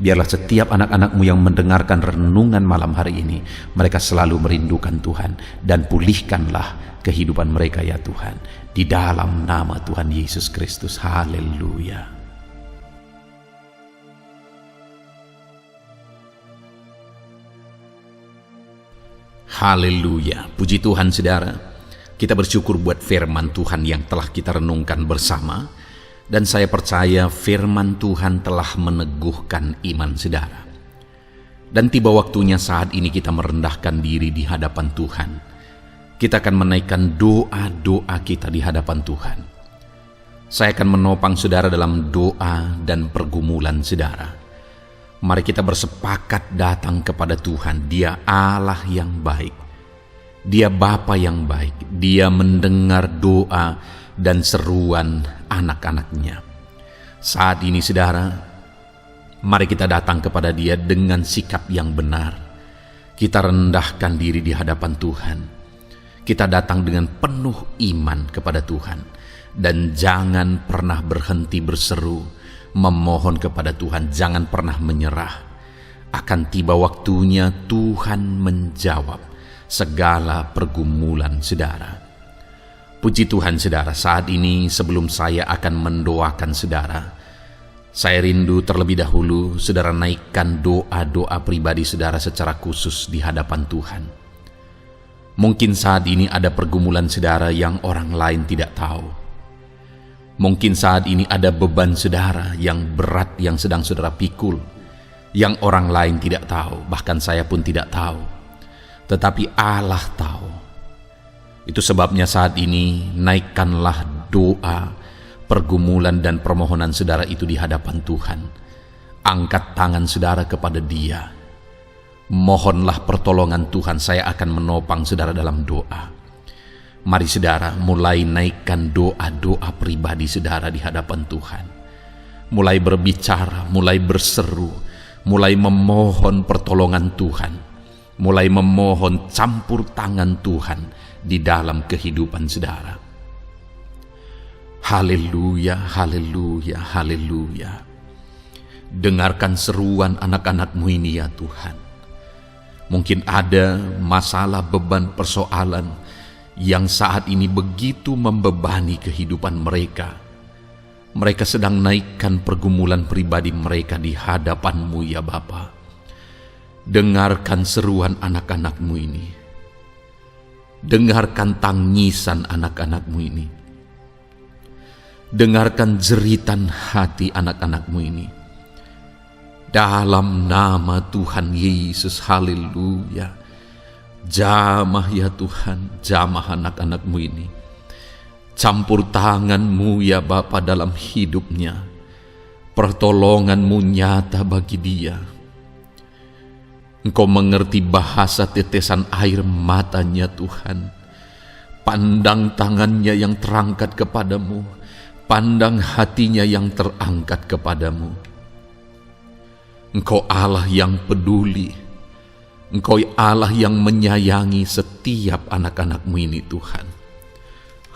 Biarlah setiap anak-anak-Mu yang mendengarkan renungan malam hari ini, mereka selalu merindukan Tuhan. Dan pulihkanlah kehidupan mereka, ya Tuhan. Di dalam nama Tuhan Yesus Kristus. Haleluya. Haleluya. Puji Tuhan, saudara. Kita bersyukur buat firman Tuhan yang telah kita renungkan bersama. Dan saya percaya firman Tuhan telah meneguhkan iman saudara. Dan tiba waktunya saat ini kita merendahkan diri di hadapan Tuhan. Kita akan menaikkan doa-doa kita di hadapan Tuhan. Saya akan menopang saudara dalam doa dan pergumulan saudara. Mari kita bersepakat datang kepada Tuhan. Dia Allah yang baik. Dia Bapa yang baik. Dia mendengar doa dan seruan anak-anaknya. Saat ini saudara, mari kita datang kepada Dia dengan sikap yang benar. Kita rendahkan diri di hadapan Tuhan. kita datang dengan penuh iman kepada Tuhan, dan jangan pernah berhenti berseru, memohon kepada Tuhan, jangan pernah menyerah. Akan tiba waktunya Tuhan menjawab segala pergumulan saudara. Puji Tuhan saudara, saat ini sebelum saya akan mendoakan saudara, saya rindu terlebih dahulu saudara naikkan doa-doa pribadi saudara secara khusus di hadapan Tuhan. Mungkin saat ini ada pergumulan saudara yang orang lain tidak tahu. Mungkin saat ini ada beban saudara yang berat yang sedang saudara pikul, yang orang lain tidak tahu, bahkan saya pun tidak tahu. Tetapi Allah tahu. Itu sebabnya saat ini naikkanlah doa, pergumulan dan permohonan saudara itu di hadapan Tuhan. Angkat tangan saudara kepada Dia. Mohonlah pertolongan Tuhan, saya akan menopang saudara dalam doa. Mari saudara mulai naikkan doa-doa pribadi saudara di hadapan Tuhan. Mulai berbicara, mulai berseru, mulai memohon pertolongan Tuhan. Mulai memohon campur tangan Tuhan di dalam kehidupan saudara. Haleluya, haleluya, haleluya. Dengarkan seruan anak-anak-Mu ini ya Tuhan. Mungkin ada masalah, beban, persoalan yang saat ini begitu membebani kehidupan mereka. Mereka sedang naikkan pergumulan pribadi mereka di hadapan-Mu ya Bapa. Dengarkan seruan anak-anak-Mu ini. Dengarkan tangisan anak-anak-Mu ini. Dengarkan jeritan hati anak-anak-Mu ini. Dalam nama Tuhan Yesus, haleluya. Jamah ya Tuhan, jamah anak-anak-Mu ini. Campur tangan-Mu ya Bapa dalam hidupnya. Pertolongan-Mu nyata bagi dia. Engkau mengerti bahasa tetesan air matanya Tuhan. Pandang tangannya yang terangkat kepadamu. Pandang hatinya yang terangkat kepadamu. Engkau Allah yang peduli. Engkau Allah yang menyayangi setiap anak-anak-Mu ini Tuhan.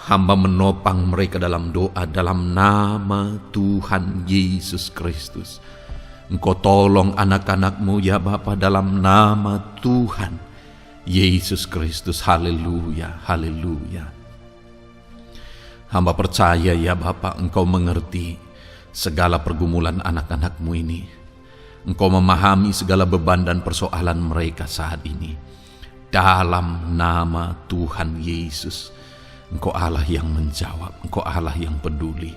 Hamba menopang mereka dalam doa dalam nama Tuhan Yesus Kristus. Engkau tolong anak-anak-Mu ya Bapa dalam nama Tuhan Yesus Kristus. Haleluya, haleluya. Hamba percaya ya Bapa, Engkau mengerti segala pergumulan anak-anak-Mu ini. Engkau memahami segala beban dan persoalan mereka saat ini. Dalam nama Tuhan Yesus, Engkau Allah yang menjawab, Engkau Allah yang peduli,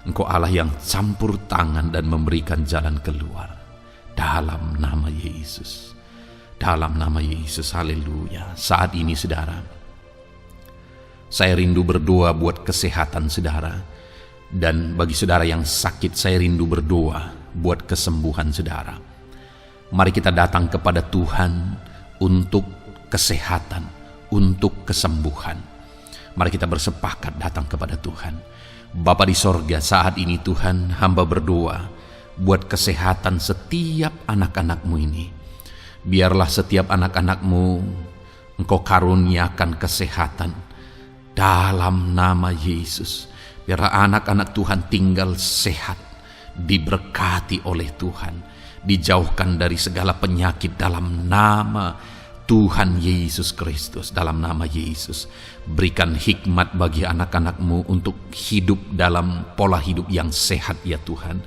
Engkau Allah yang campur tangan dan memberikan jalan keluar. Dalam nama Yesus, dalam nama Yesus, haleluya. Saat ini saudara, saya rindu berdoa buat kesehatan saudara. Dan bagi saudara yang sakit, saya rindu berdoa buat kesembuhan saudara. Mari kita datang kepada Tuhan untuk kesehatan, untuk kesembuhan. Mari kita bersepakat datang kepada Tuhan. Bapa di sorga, saat ini Tuhan, hamba berdoa buat kesehatan setiap anak-anak-Mu ini. Biarlah setiap anak-anak-Mu Engkau karuniakan kesehatan dalam nama Yesus. Biarlah anak-anak Tuhan tinggal sehat, diberkati oleh Tuhan, dijauhkan dari segala penyakit dalam nama Tuhan Yesus Kristus. Dalam nama Yesus, berikan hikmat bagi anak-anak-Mu untuk hidup dalam pola hidup yang sehat ya Tuhan.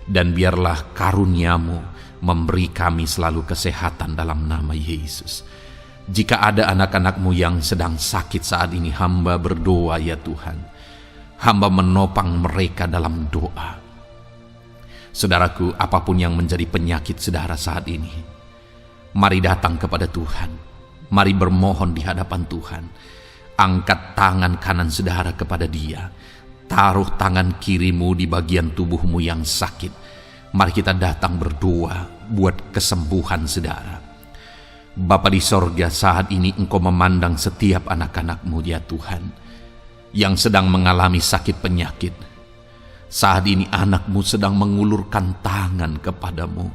Dan biarlah karunia-Mu memberi kami selalu kesehatan dalam nama Yesus. Jika ada anak-anak-Mu yang sedang sakit saat ini, hamba berdoa ya Tuhan. Hamba menopang mereka dalam doa. Saudaraku, apapun yang menjadi penyakit saudara saat ini, mari datang kepada Tuhan. Mari bermohon di hadapan Tuhan. Angkat tangan kanan saudara kepada Dia. Taruh tangan kirimu di bagian tubuhmu yang sakit. Mari kita datang berdoa buat kesembuhan saudara. Bapa di sorga, saat ini Engkau memandang setiap anak-anak-Mu ya Tuhan, yang sedang mengalami sakit penyakit. Saat ini anak-Mu sedang mengulurkan tangan kepadamu,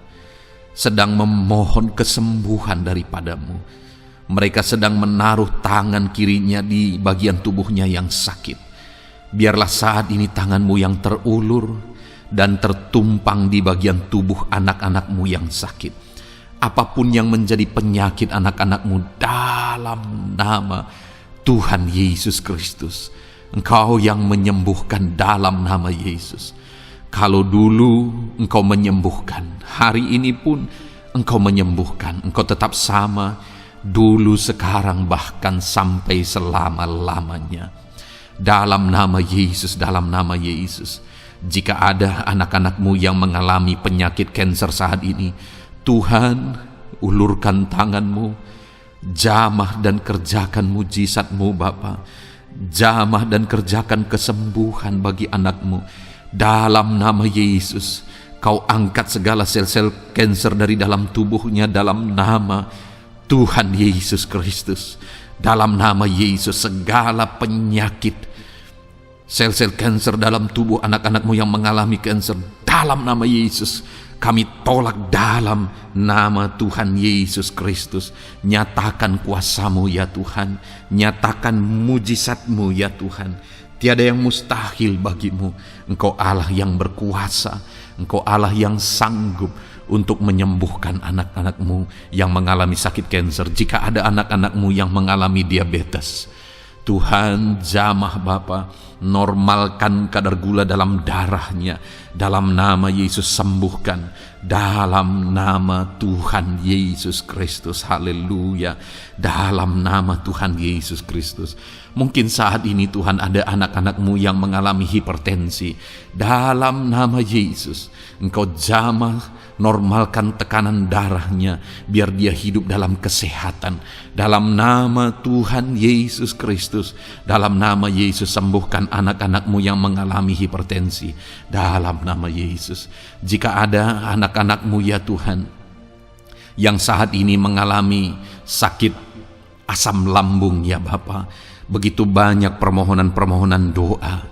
sedang memohon kesembuhan daripada-Mu. Mereka sedang menaruh tangan kirinya di bagian tubuhnya yang sakit. Biarlah saat ini tanganmu yang terulur dan tertumpang di bagian tubuh anak-anakmu yang sakit. Apapun yang menjadi penyakit anak-anakmu, dalam nama Tuhan Yesus Kristus, Engkau yang menyembuhkan dalam nama Yesus. Kalau dulu Engkau menyembuhkan, hari ini pun Engkau menyembuhkan. Engkau tetap sama, dulu, sekarang, bahkan sampai selama-lamanya. Dalam nama Yesus, dalam nama Yesus. Jika ada anak-anakmu yang mengalami penyakit kanker saat ini, Tuhan, ulurkan tanganmu, jamah dan kerjakan mujizat-Mu Bapa. Jamah dan kerjakan kesembuhan bagi anakmu. Dalam nama Yesus, Kau angkat segala sel-sel kanker dari dalam tubuhnya dalam nama Tuhan Yesus Kristus. Dalam nama Yesus, segala penyakit, sel-sel kanker dalam tubuh anak-anakmu yang mengalami kanker, dalam nama Yesus, kami tolak dalam nama Tuhan Yesus Kristus. Nyatakan kuasa-Mu ya Tuhan, nyatakan mujizat-Mu ya Tuhan. Tiada yang mustahil bagimu. Engkau Allah yang berkuasa, Engkau Allah yang sanggup untuk menyembuhkan anak-anakmu yang mengalami sakit kanker. Jika ada anak-anakmu yang mengalami diabetes, Tuhan, jamah Bapa, normalkan kadar gula dalam darahnya. Dalam nama Yesus, sembuhkan. Dalam nama Tuhan Yesus Kristus. Haleluya. Dalam nama Tuhan Yesus Kristus. Mungkin saat ini Tuhan ada anak-anakmu yang mengalami hipertensi. Dalam nama Yesus, Engkau jamah, normalkan tekanan darahnya, biar dia hidup dalam kesehatan. Dalam nama Tuhan Yesus Kristus, dalam nama Yesus, sembuhkan anak-anakmu yang mengalami hipertensi. Dalam nama Yesus. Jika ada anak-anakmu ya Tuhan yang saat ini mengalami sakit asam lambung ya Bapa, begitu banyak permohonan-permohonan doa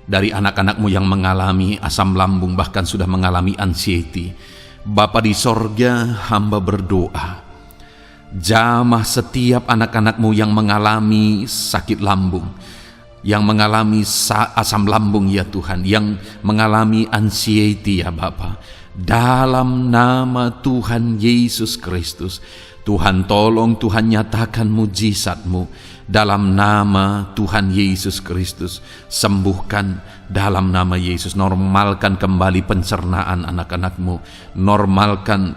dari anak-anakmu yang mengalami asam lambung, bahkan sudah mengalami anxiety. Bapa di sorga, hamba berdoa, jamah setiap anak-anakmu yang mengalami sakit lambung, yang mengalami asam lambung ya Tuhan, yang mengalami anxiety ya Bapa. Dalam nama Tuhan Yesus Kristus, Tuhan tolong, Tuhan nyatakan mujizat-Mu. Dalam nama Tuhan Yesus Kristus, sembuhkan dalam nama Yesus. Normalkan kembali pencernaan anak-anakmu, normalkan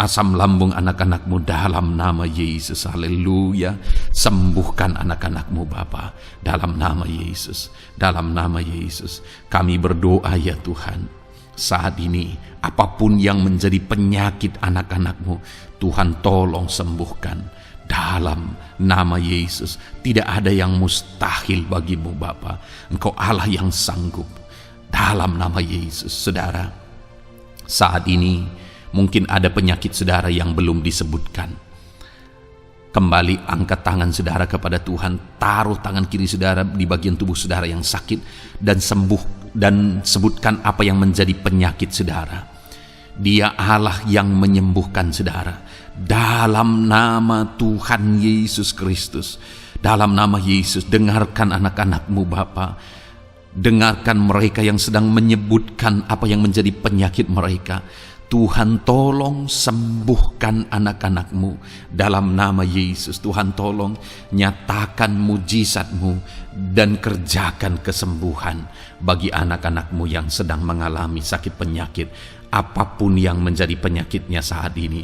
asam lambung anak-anakmu dalam nama Yesus. Haleluya. Sembuhkan anak-anakmu Bapa dalam nama Yesus. Dalam nama Yesus kami berdoa ya Tuhan, saat ini apapun yang menjadi penyakit anak-anakmu, Tuhan tolong sembuhkan dalam nama Yesus. Tidak ada yang mustahil bagimu Bapa. Engkau Allah yang sanggup. Dalam nama Yesus. Saudara, saat ini mungkin ada penyakit saudara yang belum disebutkan. Kembali angkat tangan saudara kepada Tuhan, taruh tangan kiri saudara di bagian tubuh saudara yang sakit, dan sembuh, dan sebutkan apa yang menjadi penyakit saudara. Dia Allah yang menyembuhkan saudara. Dalam nama Tuhan Yesus Kristus, dalam nama Yesus, dengarkan anak-anakmu Bapa. Dengarkan mereka yang sedang menyebutkan apa yang menjadi penyakit mereka. Tuhan tolong sembuhkan anak-anakmu dalam nama Yesus. Tuhan tolong nyatakan mujizat-Mu dan kerjakan kesembuhan bagi anak-anakmu yang sedang mengalami sakit penyakit, apapun yang menjadi penyakitnya saat ini.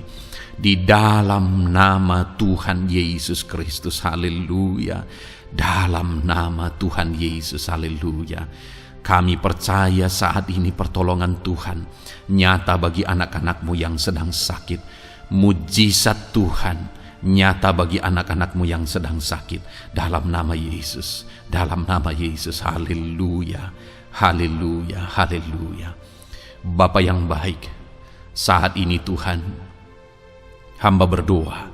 Di dalam nama Tuhan Yesus Kristus. Haleluya. Dalam nama Tuhan Yesus. Haleluya. Kami percaya saat ini pertolongan Tuhan nyata bagi anak-anakmu yang sedang sakit. Mujizat Tuhan nyata bagi anak-anakmu yang sedang sakit. Dalam nama Yesus. Dalam nama Yesus. Haleluya. Haleluya. Haleluya. Bapa yang baik, saat ini Tuhan, hamba berdoa,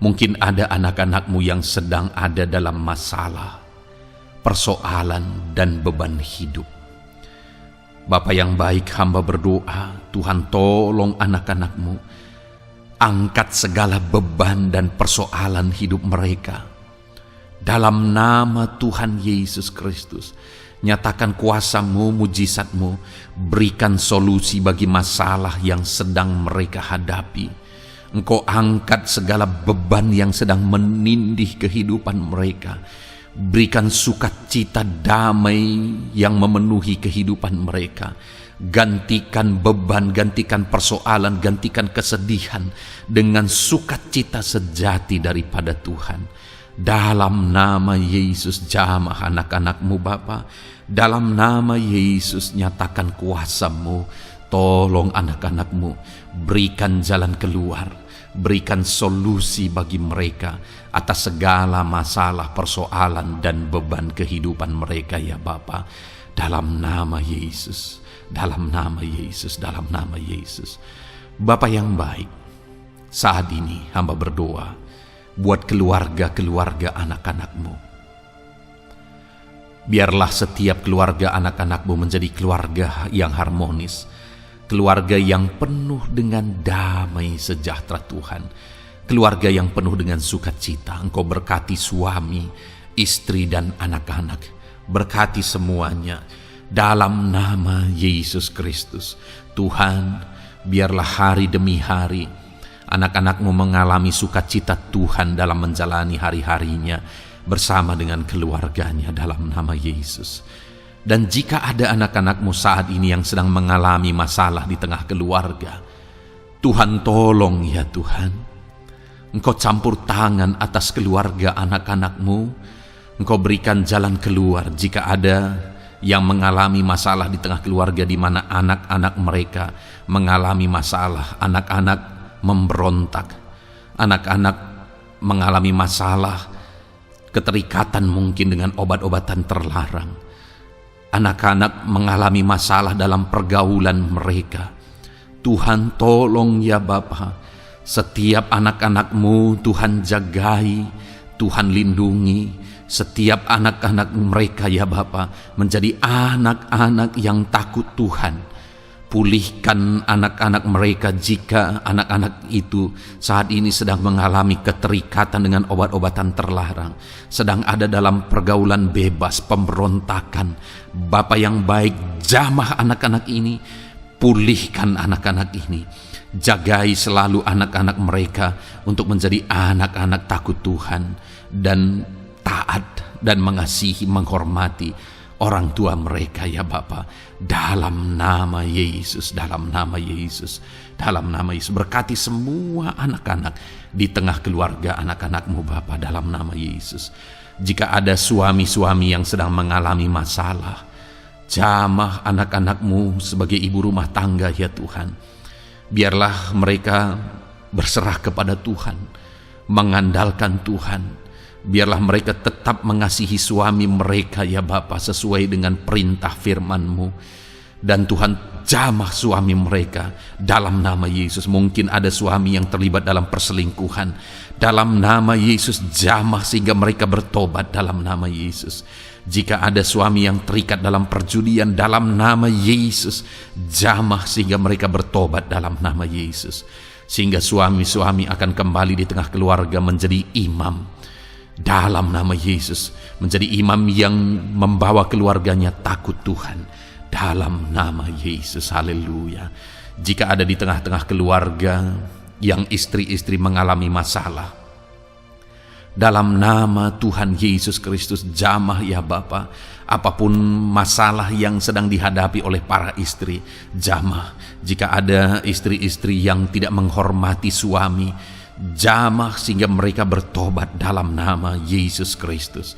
mungkin ada anak-anakmu yang sedang ada dalam masalah, persoalan, dan beban hidup. Bapa yang baik, hamba berdoa, Tuhan tolong anak-anakmu. Angkat segala beban dan persoalan hidup mereka. Dalam nama Tuhan Yesus Kristus, nyatakan kuasa-Mu, mujizat-Mu, berikan solusi bagi masalah yang sedang mereka hadapi. Engkau angkat segala beban yang sedang menindih kehidupan mereka. Berikan sukacita damai yang memenuhi kehidupan mereka. Gantikan beban, gantikan persoalan, gantikan kesedihan dengan sukacita sejati daripada Tuhan. Dalam nama Yesus, jamah anak-anak-Mu Bapa. Dalam nama Yesus, nyatakan kuasa-Mu. Tolong anak-anak-Mu, berikan jalan keluar, berikan solusi bagi mereka atas segala masalah, persoalan, dan beban kehidupan mereka ya Bapa. Dalam nama Yesus, dalam nama Yesus, dalam nama Yesus. Bapa yang baik, saat ini hamba berdoa buat keluarga-keluarga anak-anak-Mu. Biarlah setiap keluarga anak-anak-Mu menjadi keluarga yang harmonis, keluarga yang penuh dengan damai sejahtera Tuhan, keluarga yang penuh dengan sukacita. Engkau berkati suami, istri, dan anak-anak. Berkati semuanya dalam nama Yesus Kristus. Tuhan, biarlah hari demi hari anak-anak-Mu mengalami sukacita Tuhan dalam menjalani hari-harinya bersama dengan keluarganya dalam nama Yesus. Dan jika ada anak-anak-Mu saat ini yang sedang mengalami masalah di tengah keluarga, Tuhan tolong ya Tuhan. Engkau campur tangan atas keluarga anak-anak-Mu. Engkau berikan jalan keluar jika ada yang mengalami masalah di tengah keluarga di mana anak-anak mereka mengalami masalah, anak-anak memberontak, anak-anak mengalami masalah keterikatan mungkin dengan obat-obatan terlarang. Anak-anak mengalami masalah dalam pergaulan mereka. Tuhan tolong ya Bapa, setiap anak-anak-Mu Tuhan jagai, Tuhan lindungi. Setiap anak-anak mereka ya Bapa menjadi anak-anak yang takut Tuhan. Pulihkan anak-anak mereka jika anak-anak itu saat ini sedang mengalami keterikatan dengan obat-obatan terlarang, sedang ada dalam pergaulan bebas, pemberontakan. Bapa yang baik, jamah anak-anak ini, pulihkan anak-anak ini. Jagai selalu anak-anak mereka untuk menjadi anak-anak takut Tuhan dan taat dan mengasihi, menghormati orang tua mereka ya Bapa. Dalam nama Yesus, dalam nama Yesus, dalam nama Yesus. Berkati semua anak-anak di tengah keluarga anak-anak-Mu Bapa dalam nama Yesus. Jika ada suami-suami yang sedang mengalami masalah, jamah anak-anak-Mu sebagai ibu rumah tangga ya Tuhan. Biarlah mereka berserah kepada Tuhan, mengandalkan Tuhan. Biarlah mereka tetap mengasihi suami mereka ya Bapa sesuai dengan perintah firman-Mu. Dan Tuhan jamah suami mereka dalam nama Yesus. Mungkin ada suami yang terlibat dalam perselingkuhan. Dalam nama Yesus jamah sehingga mereka bertobat dalam nama Yesus. Jika ada suami yang terikat dalam perjudian, dalam nama Yesus jamah sehingga mereka bertobat dalam nama Yesus. Sehingga suami-suami akan kembali di tengah keluarga menjadi imam dalam nama Yesus, menjadi imam yang membawa keluarganya takut Tuhan dalam nama Yesus. Haleluya. Jika ada di tengah-tengah keluarga yang istri-istri mengalami masalah, dalam nama Tuhan Yesus Kristus jamah ya Bapa, apapun masalah yang sedang dihadapi oleh para istri, jamah. Jika ada istri-istri yang tidak menghormati suami, jamah sehingga mereka bertobat dalam nama Yesus Kristus.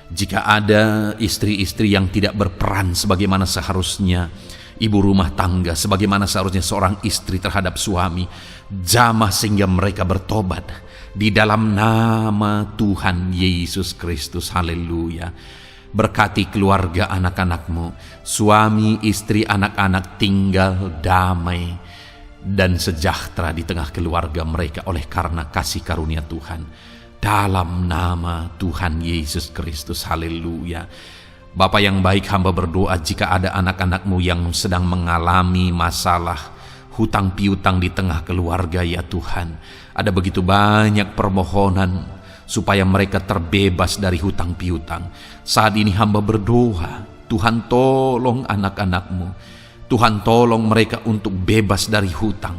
Jika ada istri-istri yang tidak berperan sebagaimana seharusnya ibu rumah tangga, sebagaimana seharusnya seorang istri terhadap suami, jamah sehingga mereka bertobat di dalam nama Tuhan Yesus Kristus. Haleluya. Berkati keluarga anak-anak-Mu, suami, istri, anak-anak tinggal damai dan sejahtera di tengah keluarga mereka oleh karena kasih karunia Tuhan. Dalam nama Tuhan Yesus Kristus. Haleluya. Bapa yang baik, hamba berdoa jika ada anak-anak-Mu yang sedang mengalami masalah hutang piutang di tengah keluarga ya Tuhan. Ada begitu banyak permohonan supaya mereka terbebas dari hutang piutang. Saat ini hamba berdoa, Tuhan tolong anak-anak-Mu. Tuhan tolong mereka untuk bebas dari hutang.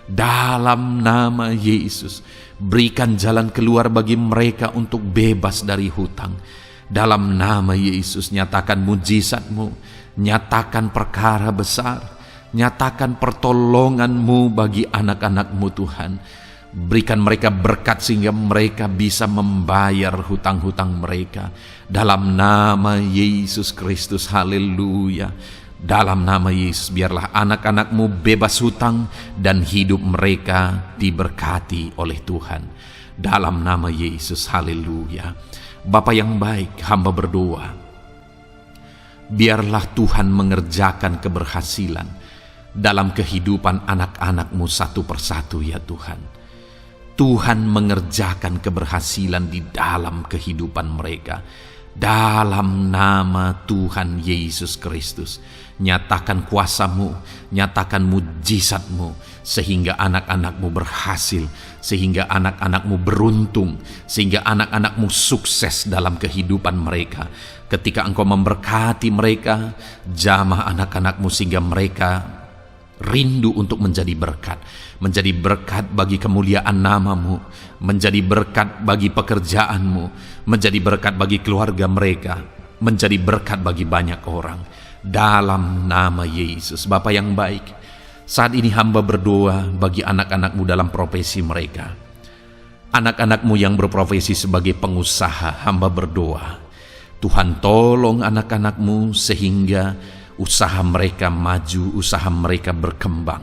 Dalam nama Yesus, berikan jalan keluar bagi mereka untuk bebas dari hutang. Dalam nama Yesus, nyatakan mujizat-Mu, nyatakan perkara besar, nyatakan pertolongan-Mu bagi anak-anak-Mu Tuhan. Berikan mereka berkat sehingga mereka bisa membayar hutang-hutang mereka. Dalam nama Yesus Kristus, haleluya. Dalam nama Yesus, biarlah anak-anak-Mu bebas hutang dan hidup mereka diberkati oleh Tuhan. Dalam nama Yesus, haleluya. Bapa yang baik, hamba berdoa, biarlah Tuhan mengerjakan keberhasilan dalam kehidupan anak-anak-Mu satu persatu ya Tuhan. Tuhan mengerjakan keberhasilan di dalam kehidupan mereka. Dalam nama Tuhan Yesus Kristus, nyatakan kuasa-Mu, nyatakan mujizat-Mu, sehingga anak-anak-Mu berhasil, sehingga anak-anak-Mu beruntung, sehingga anak-anak-Mu sukses dalam kehidupan mereka. Ketika Engkau memberkati mereka, jamah anak-anak-Mu sehingga mereka rindu untuk menjadi berkat bagi kemuliaan nama-Mu, menjadi berkat bagi pekerjaan-Mu, menjadi berkat bagi keluarga mereka, menjadi berkat bagi banyak orang. Dalam nama Yesus, Bapa yang baik, saat ini hamba berdoa bagi anak-anak-Mu dalam profesi mereka. Anak-anak-Mu yang berprofesi sebagai pengusaha, hamba berdoa, Tuhan tolong anak-anak-Mu sehingga usaha mereka maju, usaha mereka berkembang,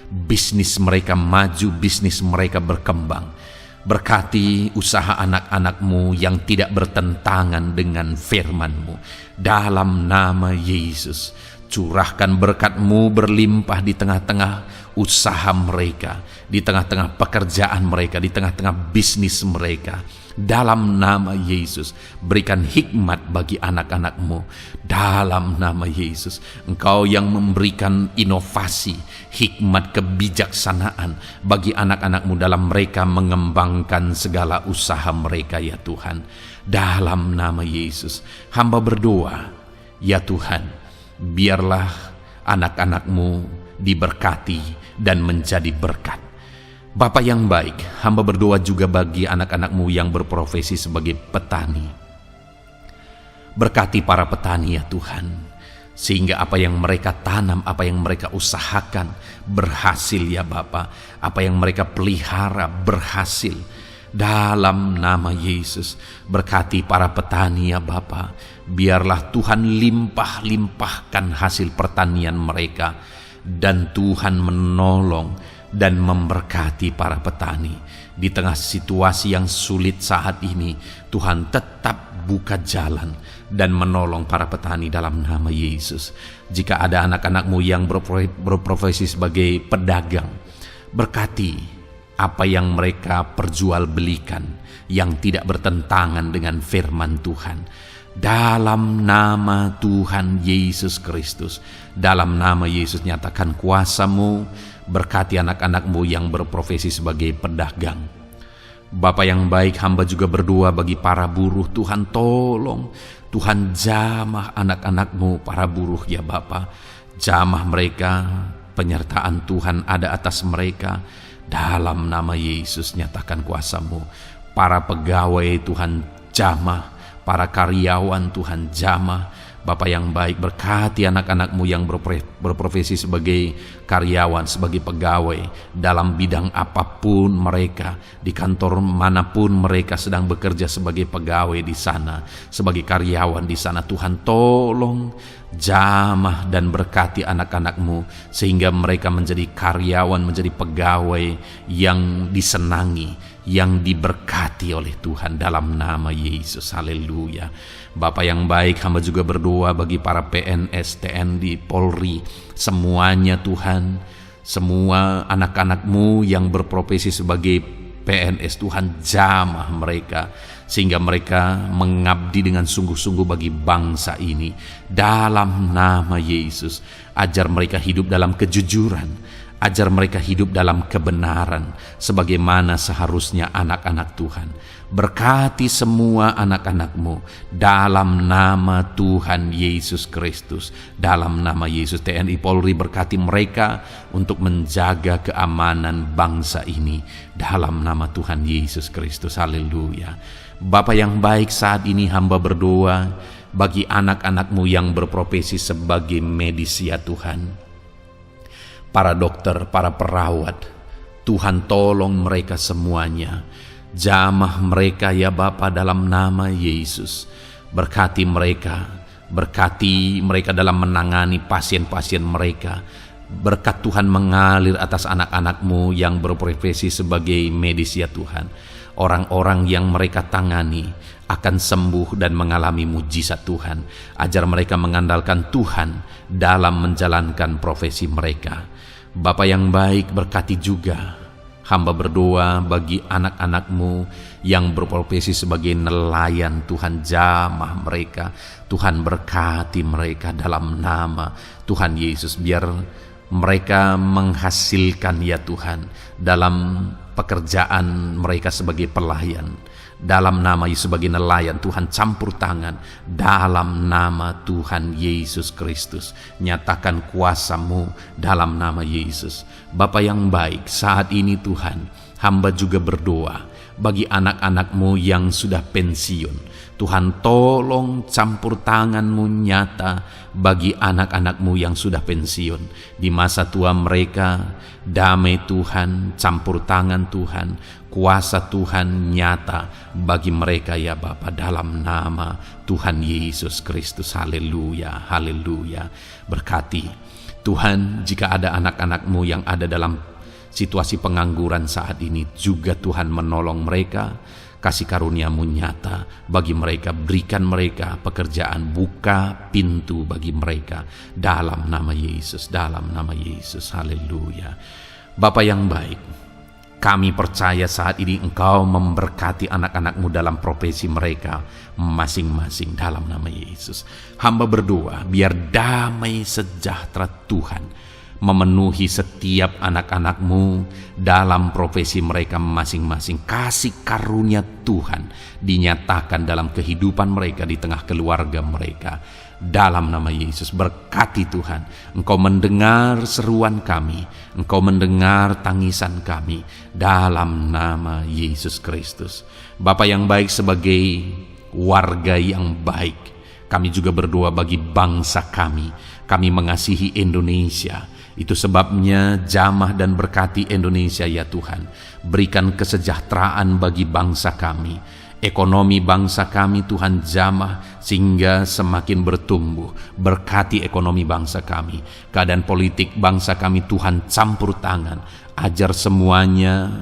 bisnis mereka maju, bisnis mereka berkembang. Berkati usaha anak-anak-Mu yang tidak bertentangan dengan firman-Mu. Dalam nama Yesus, curahkan berkat-Mu berlimpah di tengah-tengah usaha mereka, di tengah-tengah pekerjaan mereka, di tengah-tengah bisnis mereka. Dalam nama Yesus, berikan hikmat bagi anak-anak-Mu. Dalam nama Yesus, Engkau yang memberikan inovasi, hikmat, kebijaksanaan bagi anak-anak-Mu dalam mereka mengembangkan segala usaha mereka ya Tuhan. Dalam nama Yesus, hamba berdoa, ya Tuhan, biarlah anak-anak-Mu diberkati dan menjadi berkat. Bapa yang baik, hamba berdoa juga bagi anak-anak-Mu yang berprofesi sebagai petani. Berkati para petani ya Tuhan, sehingga apa yang mereka tanam, apa yang mereka usahakan berhasil ya Bapa. Apa yang mereka pelihara berhasil. Dalam nama Yesus, berkati para petani ya Bapa. Biarlah Tuhan limpah-limpahkan hasil pertanian mereka, dan Tuhan menolong dan memberkati para petani. Di tengah situasi yang sulit saat ini, Tuhan tetap buka jalan dan menolong para petani dalam nama Yesus. Jika ada anak-anak-Mu yang berprofesi sebagai pedagang, berkati apa yang mereka perjualbelikan yang tidak bertentangan dengan firman Tuhan. Dalam nama Tuhan Yesus Kristus, dalam nama Yesus, nyatakan kuasa-Mu, berkati anak-anak-Mu yang berprofesi sebagai pedagang. Bapa yang baik, hamba juga berdoa bagi para buruh. Tuhan tolong, Tuhan jamah anak-anak-Mu para buruh ya Bapa. Jamah mereka, penyertaan Tuhan ada atas mereka. Dalam nama Yesus, nyatakan kuasa-Mu. Para pegawai Tuhan jamah, para karyawan Tuhan jamah. Bapa yang baik, berkati anak-anak-Mu yang berprofesi sebagai karyawan, sebagai pegawai dalam bidang apapun mereka, di kantor manapun mereka sedang bekerja sebagai pegawai di sana, sebagai karyawan di sana. Tuhan tolong jamah dan berkati anak-anak-Mu sehingga mereka menjadi karyawan, menjadi pegawai yang disenangi, yang diberkati oleh Tuhan dalam nama Yesus. Haleluya. Bapa yang baik, hamba juga berdoa bagi para PNS, TNI, Polri, semuanya Tuhan, semua anak-anak-Mu yang berprofesi sebagai PNS, Tuhan jamah mereka sehingga mereka mengabdi dengan sungguh-sungguh bagi bangsa ini. Dalam nama Yesus, ajar mereka hidup dalam kejujuran, Ajar mereka hidup dalam kebenaran sebagaimana seharusnya anak-anak Tuhan. Berkati semua anak-anak-Mu dalam nama Tuhan Yesus Kristus. Dalam nama Yesus, TNI Polri berkati mereka untuk menjaga keamanan bangsa ini dalam nama Tuhan Yesus Kristus. Haleluya. Bapa yang baik, saat ini hamba berdoa bagi anak-anak-Mu yang berprofesi sebagai medis ya Tuhan. Para dokter, para perawat, Tuhan tolong mereka semuanya. Jamah mereka ya Bapa dalam nama Yesus. Berkati mereka dalam menangani pasien-pasien mereka. Berkat Tuhan mengalir atas anak-anak-Mu yang berprofesi sebagai medis ya Tuhan. Orang-orang yang mereka tangani akan sembuh dan mengalami mujizat Tuhan. Ajar mereka mengandalkan Tuhan dalam menjalankan profesi mereka. Bapa yang baik, berkati juga hamba berdoa bagi anak-anak-Mu yang berprofesi sebagai nelayan. Tuhan jamah mereka, Tuhan berkati mereka dalam nama Tuhan Yesus. Biar mereka menghasilkan ya Tuhan dalam pekerjaan mereka sebagai pelayan. Dalam nama Yesus sebagai nelayan, Tuhan campur tangan dalam nama Tuhan Yesus Kristus. Nyatakan kuasa-Mu dalam nama Yesus. Bapa yang baik, saat ini Tuhan, hamba juga berdoa bagi anak-anak-Mu yang sudah pensiun. Tuhan tolong campur tangan-Mu nyata bagi anak-anak-Mu yang sudah pensiun. Di masa tua mereka, damai Tuhan, campur tangan Tuhan, kuasa Tuhan nyata bagi mereka ya Bapa dalam nama Tuhan Yesus Kristus. Haleluya, haleluya. Berkati Tuhan, jika ada anak-anak-Mu yang ada dalam situasi pengangguran saat ini, juga Tuhan menolong mereka. Kasih karunia-Mu nyata bagi mereka, berikan mereka pekerjaan, buka pintu bagi mereka dalam nama Yesus, dalam nama Yesus. Haleluya. Bapa yang baik, kami percaya saat ini Engkau memberkati anak-anak-Mu dalam profesi mereka masing-masing dalam nama Yesus. Hamba berdoa biar damai sejahtera Tuhan memenuhi setiap anak-anak-Mu dalam profesi mereka masing-masing. Kasih karunia Tuhan dinyatakan dalam kehidupan mereka, di tengah keluarga mereka. Dalam nama Yesus, berkati Tuhan. Engkau mendengar seruan kami, Engkau mendengar tangisan kami dalam nama Yesus Kristus. Bapa yang baik, sebagai warga yang baik, kami juga berdoa bagi bangsa kami. Kami mengasihi Indonesia. Itu sebabnya jamah dan berkati Indonesia ya Tuhan. Berikan kesejahteraan bagi bangsa kami. Ekonomi bangsa kami Tuhan jamah sehingga semakin bertumbuh. Berkati ekonomi bangsa kami. Keadaan politik bangsa kami Tuhan campur tangan. Ajar semuanya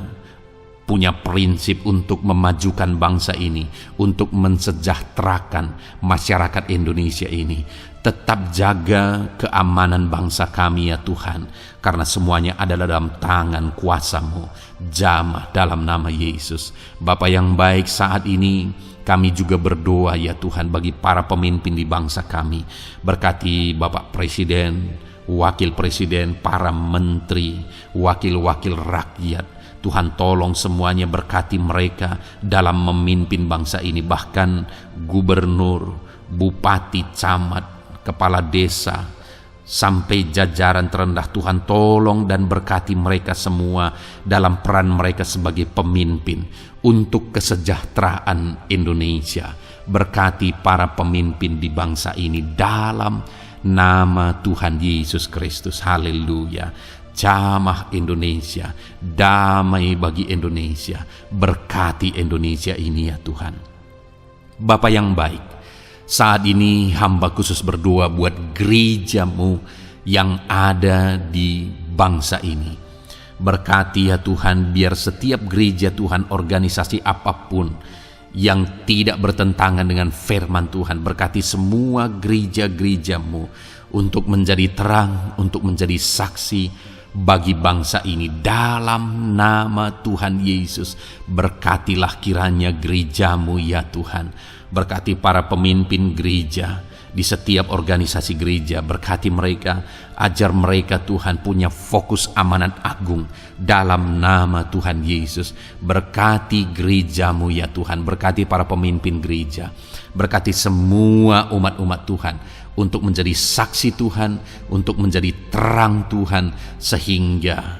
punya prinsip untuk memajukan bangsa ini, untuk mensejahterakan masyarakat Indonesia ini. Tetap jaga keamanan bangsa kami ya Tuhan, karena semuanya adalah dalam tangan kuasa-Mu. Jamah dalam nama Yesus. Bapa yang baik, saat ini kami juga berdoa ya Tuhan bagi para pemimpin di bangsa kami. Berkati Bapak Presiden, Wakil Presiden, para menteri, wakil-wakil rakyat. Tuhan tolong semuanya, berkati mereka dalam memimpin bangsa ini. Bahkan gubernur, bupati, camat, kepala desa, sampai jajaran terendah. Tuhan tolong dan berkati mereka semua dalam peran mereka sebagai pemimpin untuk kesejahteraan Indonesia. Berkati para pemimpin di bangsa ini dalam nama Tuhan Yesus Kristus. Haleluya. Jamah Indonesia, damai bagi Indonesia. Berkati Indonesia ini ya Tuhan. Bapa yang baik, saat ini hamba khusus berdoa buat gereja-Mu yang ada di bangsa ini. Berkati ya Tuhan, biar setiap gereja Tuhan, organisasi apapun yang tidak bertentangan dengan firman Tuhan, berkati semua gereja-gereja-Mu untuk menjadi terang, untuk menjadi saksi bagi bangsa ini dalam nama Tuhan Yesus. Berkatilah kiranya gereja-Mu ya Tuhan. Berkati para pemimpin gereja di setiap organisasi gereja. Berkati mereka, ajar mereka Tuhan punya fokus amanat agung dalam nama Tuhan Yesus. Berkati gerejamu ya Tuhan, berkati para pemimpin gereja, berkati semua umat-umat Tuhan untuk menjadi saksi Tuhan, untuk menjadi terang Tuhan, sehingga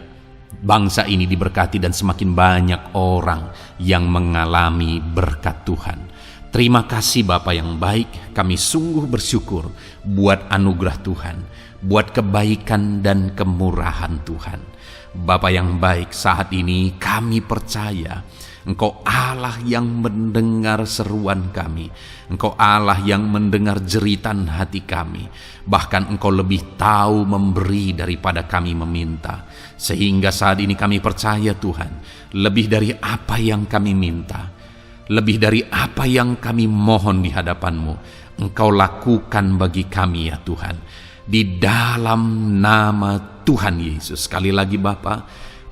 bangsa ini diberkati dan semakin banyak orang yang mengalami berkat Tuhan. Terima kasih Bapa yang baik, kami sungguh bersyukur buat anugerah Tuhan, buat kebaikan dan kemurahan Tuhan. Bapa yang baik, saat ini kami percaya Engkau Allah yang mendengar seruan kami, Engkau Allah yang mendengar jeritan hati kami. Bahkan Engkau lebih tahu memberi daripada kami meminta. Sehingga saat ini kami percaya Tuhan, lebih dari apa yang kami minta, lebih dari apa yang kami mohon di hadapan-Mu, Engkau lakukan bagi kami ya Tuhan. Di dalam nama Tuhan Yesus. Sekali lagi Bapa,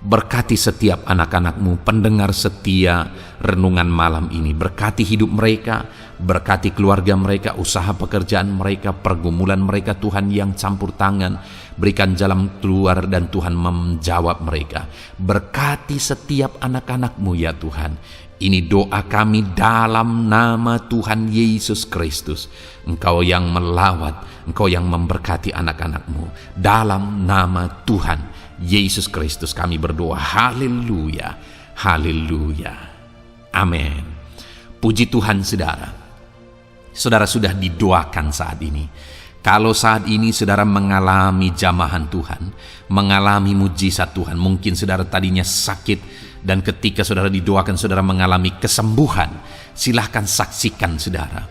berkati setiap anak-anak-Mu, pendengar setia renungan malam ini. Berkati hidup mereka, berkati keluarga mereka, usaha pekerjaan mereka, pergumulan mereka Tuhan yang campur tangan. Berikan jalan keluar dan Tuhan menjawab mereka. Berkati setiap anak-anak-Mu ya Tuhan. Ini doa kami dalam nama Tuhan Yesus Kristus. Engkau yang melawat, Engkau yang memberkati anak-anak-Mu. Dalam nama Tuhan Yesus Kristus kami berdoa. Haleluya, haleluya, amin. Puji Tuhan saudara. Saudara sudah didoakan saat ini. Kalau saat ini saudara mengalami jamahan Tuhan, mengalami mujizat Tuhan, mungkin saudara tadinya sakit, dan ketika saudara didoakan saudara mengalami kesembuhan, silahkan saksikan saudara.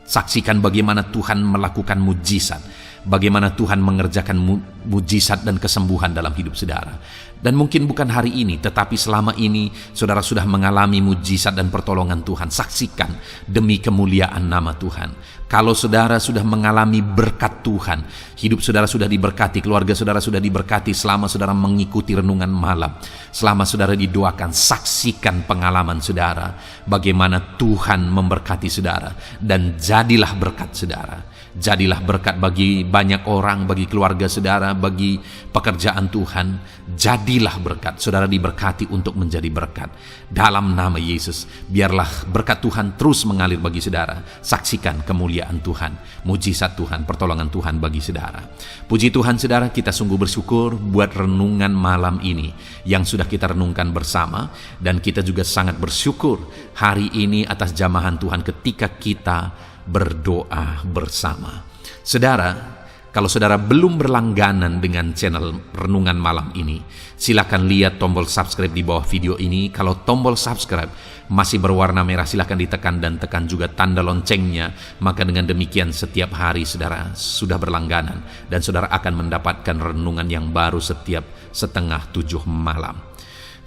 Saksikan bagaimana Tuhan melakukan mujizat, bagaimana Tuhan mengerjakan mujizat dan kesembuhan dalam hidup saudara. Dan mungkin bukan hari ini, tetapi selama ini saudara sudah mengalami mujizat dan pertolongan Tuhan. Saksikan demi kemuliaan nama Tuhan. Kalau saudara sudah mengalami berkat Tuhan, hidup saudara sudah diberkati, keluarga saudara sudah diberkati selama saudara mengikuti renungan malam, selama saudara didoakan, saksikan pengalaman saudara, bagaimana Tuhan memberkati saudara, dan jadilah berkat saudara. Jadilah berkat bagi banyak orang, bagi keluarga saudara, bagi pekerjaan Tuhan. Jadilah berkat, saudara diberkati untuk menjadi berkat. Dalam nama Yesus, biarlah berkat Tuhan terus mengalir bagi saudara. Saksikan kemuliaan Tuhan, mujizat Tuhan, pertolongan Tuhan bagi saudara. Puji Tuhan saudara, kita sungguh bersyukur buat renungan malam ini yang sudah kita renungkan bersama. Dan kita juga sangat bersyukur hari ini atas jamahan Tuhan ketika kita berdoa bersama. Saudara, kalau saudara belum berlangganan dengan channel renungan malam ini, silakan lihat tombol subscribe di bawah video ini. Kalau tombol subscribe masih berwarna merah, silakan ditekan dan tekan juga tanda loncengnya. Maka dengan demikian setiap hari saudara sudah berlangganan dan saudara akan mendapatkan renungan yang baru setiap 6:30 malam.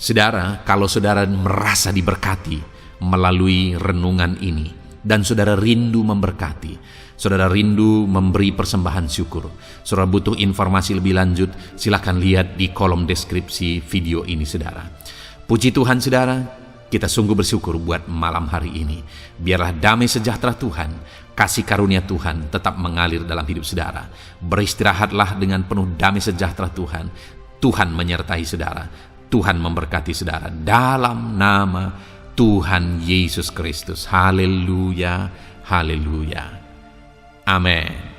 Saudara, kalau saudara merasa diberkati melalui renungan ini, dan saudara rindu memberkati, saudara rindu memberi persembahan syukur, saudara butuh informasi lebih lanjut, silakan lihat di kolom deskripsi video ini saudara. Puji Tuhan saudara, kita sungguh bersyukur buat malam hari ini. Biarlah damai sejahtera Tuhan, kasih karunia Tuhan tetap mengalir dalam hidup saudara. Beristirahatlah dengan penuh damai sejahtera Tuhan. Tuhan menyertai saudara, Tuhan memberkati saudara dalam nama Tuhan Yesus Kristus. Haleluya, haleluya. Amin.